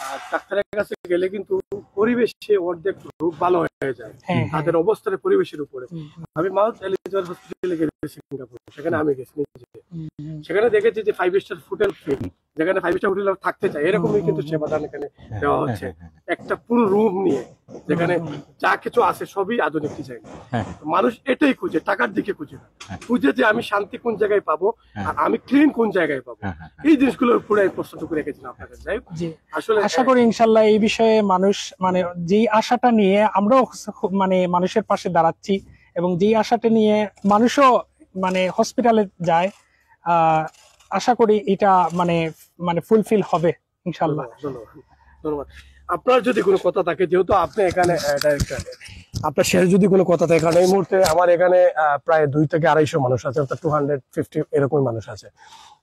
আর ডাক্তারের কাছে গেলে কিন্তু পরিবেশে অর্ধেক রূপ ভালো হয়ে যায় তাদের অবস্থার পরিবেশের উপরে। আমি মাউথ এলিজার হসপিটালে গেছি সিঙ্গাপুর, সেখানে আমি গেছি নিজে, সেখানে দেখেছি যে 5 স্টার হোটেল ফিল, যেখানে 5 স্টার হোটেল থাকতে চায় এরকমই কিন্তু সেবাদান এখানে দেওয়া হচ্ছে। একটা পুরো রুম নিয়ে যেখানে যা কিছু আছে সবই আধুনিক ডিজাইন। মানুষ এটাই খুঁজে, টাকার দিকে খুঁজে না, খুঁজে যে আমি শান্তি কোন জায়গায় পাবো আর আমি ক্লিন কোন জায়গায় পাবো। এই জিনিসগুলোর উপরে প্রশ্নটুকু রেখেছিলাম আপনাদের। যাই আসলে আশা করি ইনশাল্লাহ এই বিষয়ে মানুষ মানে যেই আশাটা নিয়ে আমরাও মানে মানুষের পাশে দাঁড়াচ্ছি এবং যেই আশাটা নিয়ে মানুষও মানে হসপিটালে যায়, আশা করি এটা মানে মানে ফুলফিল হবে ইনশাল্লাহ। ধন্যবাদ। আপনার যদি কোনো কথা থাকে, যেহেতু আপনি এখানে ডাইরেক্টর, আপনার শেষ যদি কোনো কথা থাকে, কারণ এই মুহূর্তে আমার এখানে প্রায় 2 থেকে 250 মানুষ আছে, অর্থাৎ 250 এরকম মানুষ আছে।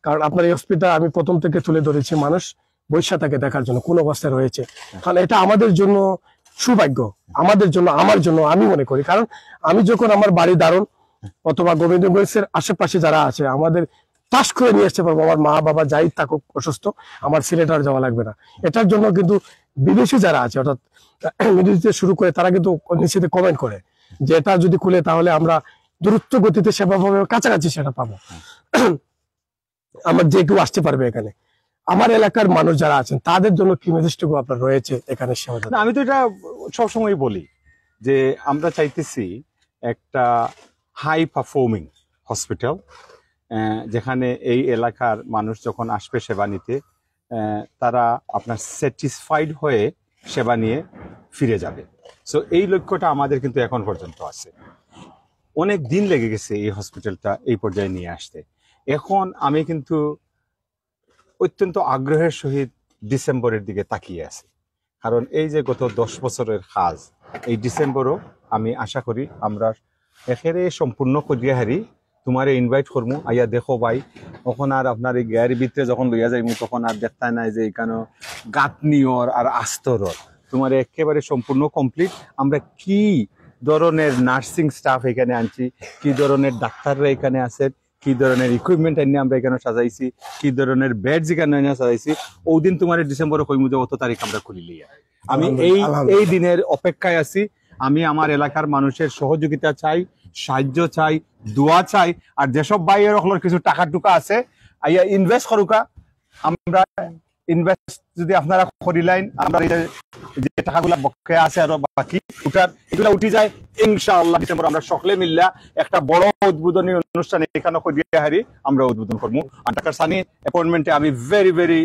কারণ আপনার এই হসপিটাল আমি প্রথম থেকে তুলে ধরেছি, মানুষ বৈশা থাকে দেখার জন্য কোন অবস্থায় রয়েছে। কারণ এটা আমাদের জন্য সৌভাগ্য, আমাদের জন্য, আমার জন্য আমি মনে করি। কারণ আমি যখন আমার বাড়ি দারুন অথবা গোবিন্দগঞ্জের আশেপাশে যারা আছে, আমাদের টাস করে নিয়ে আসতে পারবো, আমার মা বাবা যাই থাকুক অসুস্থ, আমার সিলেট আর যাওয়া লাগবে না। এটার জন্য কিন্তু বিদেশি যারা আছে, অর্থাৎ মিডল ইস্ট শুরু করে, তারা কিন্তু নিশ্চিত কমেন্ট করে যে এটা যদি খুলে তাহলে আমরা দ্রুত গতিতে সেবা পাবো, কাছাকাছি সেটা পাবো, আমার যে কেউ আসতে পারবে এখানে। আমার এলাকার মানুষ যারা আছেন তাদের জন্য কি মেসেজটুকু আপনার রয়েছে এখানে সেবা? আমি তো এটা সবসময় বলি যে আমরা চাইতেছি একটা হাই পারফর্মিং হসপিটাল, যেখানে এই এলাকার মানুষ যখন আসবে সেবা নিতে, তারা আপনার স্যাটিসফাইড হয়ে সেবা নিয়ে ফিরে যাবে। সো এই লক্ষ্যটা আমাদের কিন্তু এখন পর্যন্ত আছে। অনেক দিন লেগে গেছে এই হসপিটালটা এই পর্যায়ে নিয়ে আসতে। এখন আমি কিন্তু অত্যন্ত আগ্রহের সহিত ডিসেম্বরের দিকে তাকিয়ে আছি, কারণ এই যে গত 10 বছরের কাজ, এই ডিসেম্বরও আমি আশা করি আমরা একেবারে সম্পূর্ণ করিয়া হারি তোমার ইনভাইট করবো, আইয়া দেখো ভাই। তখন আর আপনার এই গাড়ির ভিতরে যখন লইয়া যাইমু তখন আর দেখতে নাই যে এখানে গাঁথনিওর আর আস্তরর, তোমার একেবারে সম্পূর্ণ কমপ্লিট। আমরা কি ধরনের নার্সিং স্টাফ এখানে আনছি, কি ধরনের ডাক্তাররা এখানে আছে, কি ধরনের ইকুইপমেন্ট এনে আমরা এখানে সাজাইছি, কি ধরনের বেড যেখানে সাজাইছি, ওই দিন তোমার ডিসেম্বরে কই মধ্যে অত তারিখ আমরা খুলি লিয়া। আমি এই দিনের অপেক্ষায় আছি। আমি আমার এলাকার মানুষের সহযোগিতা চাই, সাহায্য চাই, দোয়া চাই। আর যেসব বাইরের হলোর কিছু টাকা টুকা আছে আইয়া ইনভেস্ট করুকা, আমরা ইনভেস্ট যদি আপনারা করিলেন, আমরা যে টাকাগুলা বকেয়া আছে আর বাকি এগুলা উঠি যায় ইনশাআল্লাহ ডিসেম্বর আমরা সকলে মিল্লা একটা বড় উদ্বোধনী অনুষ্ঠান এখানে করিয়া হারি আমরা উদ্বোধন করবো। আর ডাক্তার সানি অ্যাপয়েন্টমেন্টে আমি ভেরি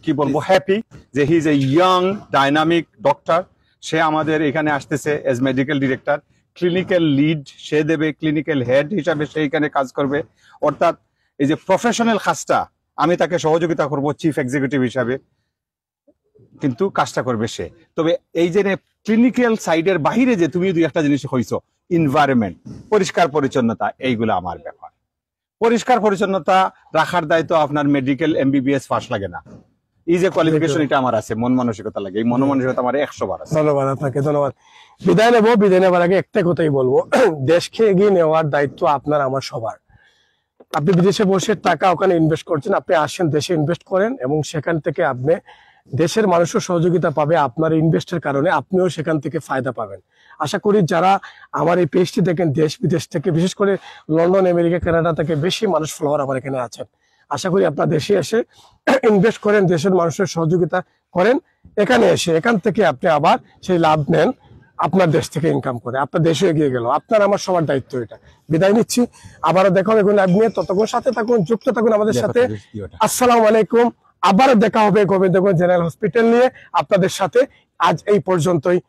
কি বলবো হ্যাপি যে he is a young dynamic doctor. সে আমাদের এখানে আসতেছে as medical director, clinical lead সে দেবে, ক্লিনিক্যাল হেড হিসাবে সে এখানে কাজ করবে। অর্থাৎ এই যে প্রফেশনাল কাজটা আমি তাকে সহযোগিতা করব চিফ এক্সিকিউটিভ হিসাবে, কিন্তু কাজটা করবে সে। তবে এই যে ক্লিনিক্যাল সাইডের বাহিরে যে তুমি দুই একটা জিনিস হইছো, এনভায়রনমেন্ট, পরিষ্কার পরিচ্ছন্নতা, এইগুলো আমার ব্যাপার। পরিষ্কার পরিচ্ছন্নতা রাখার দায়িত্ব আপনার মেডিকেল MBBS পাস লাগে না, এই যে কোয়ালিফিকেশন এটা আমার আছে, মন মানসিকতা লাগে, এই মন মানসিকতা আমার 100 বার আছে। ধন্যবাদ আপনাকে, ধন্যবাদ। বিদায় নেবো, বিদায় নেবার আগে একটা কথাই বলবো, দেশকে এগিয়ে নেওয়ার দায়িত্ব আপনার আমার সবার। আপনি বিদেশে বসে টাকা ওখানে ইনভেস্ট করছেন, আপনি আসেন দেশে ইনভেস্ট করেন এবং সেখান থেকে আপনি দেশের মানুষের সহযোগিতা পাবে, আপনার ইনভেস্টের কারণে আপনিও সেখান থেকে ফায়দা পাবেন। আশা করি যারা আমার এই পেজটি দেখেন দেশ বিদেশ থেকে, বিশেষ করে লন্ডন, আমেরিকা, কানাডা থেকে বেশি মানুষ ফলোয়ার আমার এখানে আছেন, আশা করি আপনার দেশে এসে ইনভেস্ট করেন, দেশের মানুষের সহযোগিতা করেন, এখানে এসে এখান থেকে আপনি আবার সেই লাভ নেন, আপনার দেশ থেকে ইনকাম করে আপনার দেশে এগিয়ে গেল। আপনার আমার সবার দায়িত্ব এটা। বিদায় নিচ্ছি, আবারও দেখা হবে লাইভ নিয়ে, ততক্ষণ সাথে থাকুন, যুক্ত থাকুন আমাদের সাথে। আসসালামু আলাইকুম, আবারও দেখা হবে গোবিন্দগঞ্জ জেনারেল হসপিটাল নিয়ে আপনাদের সাথে। আজ এই পর্যন্তই।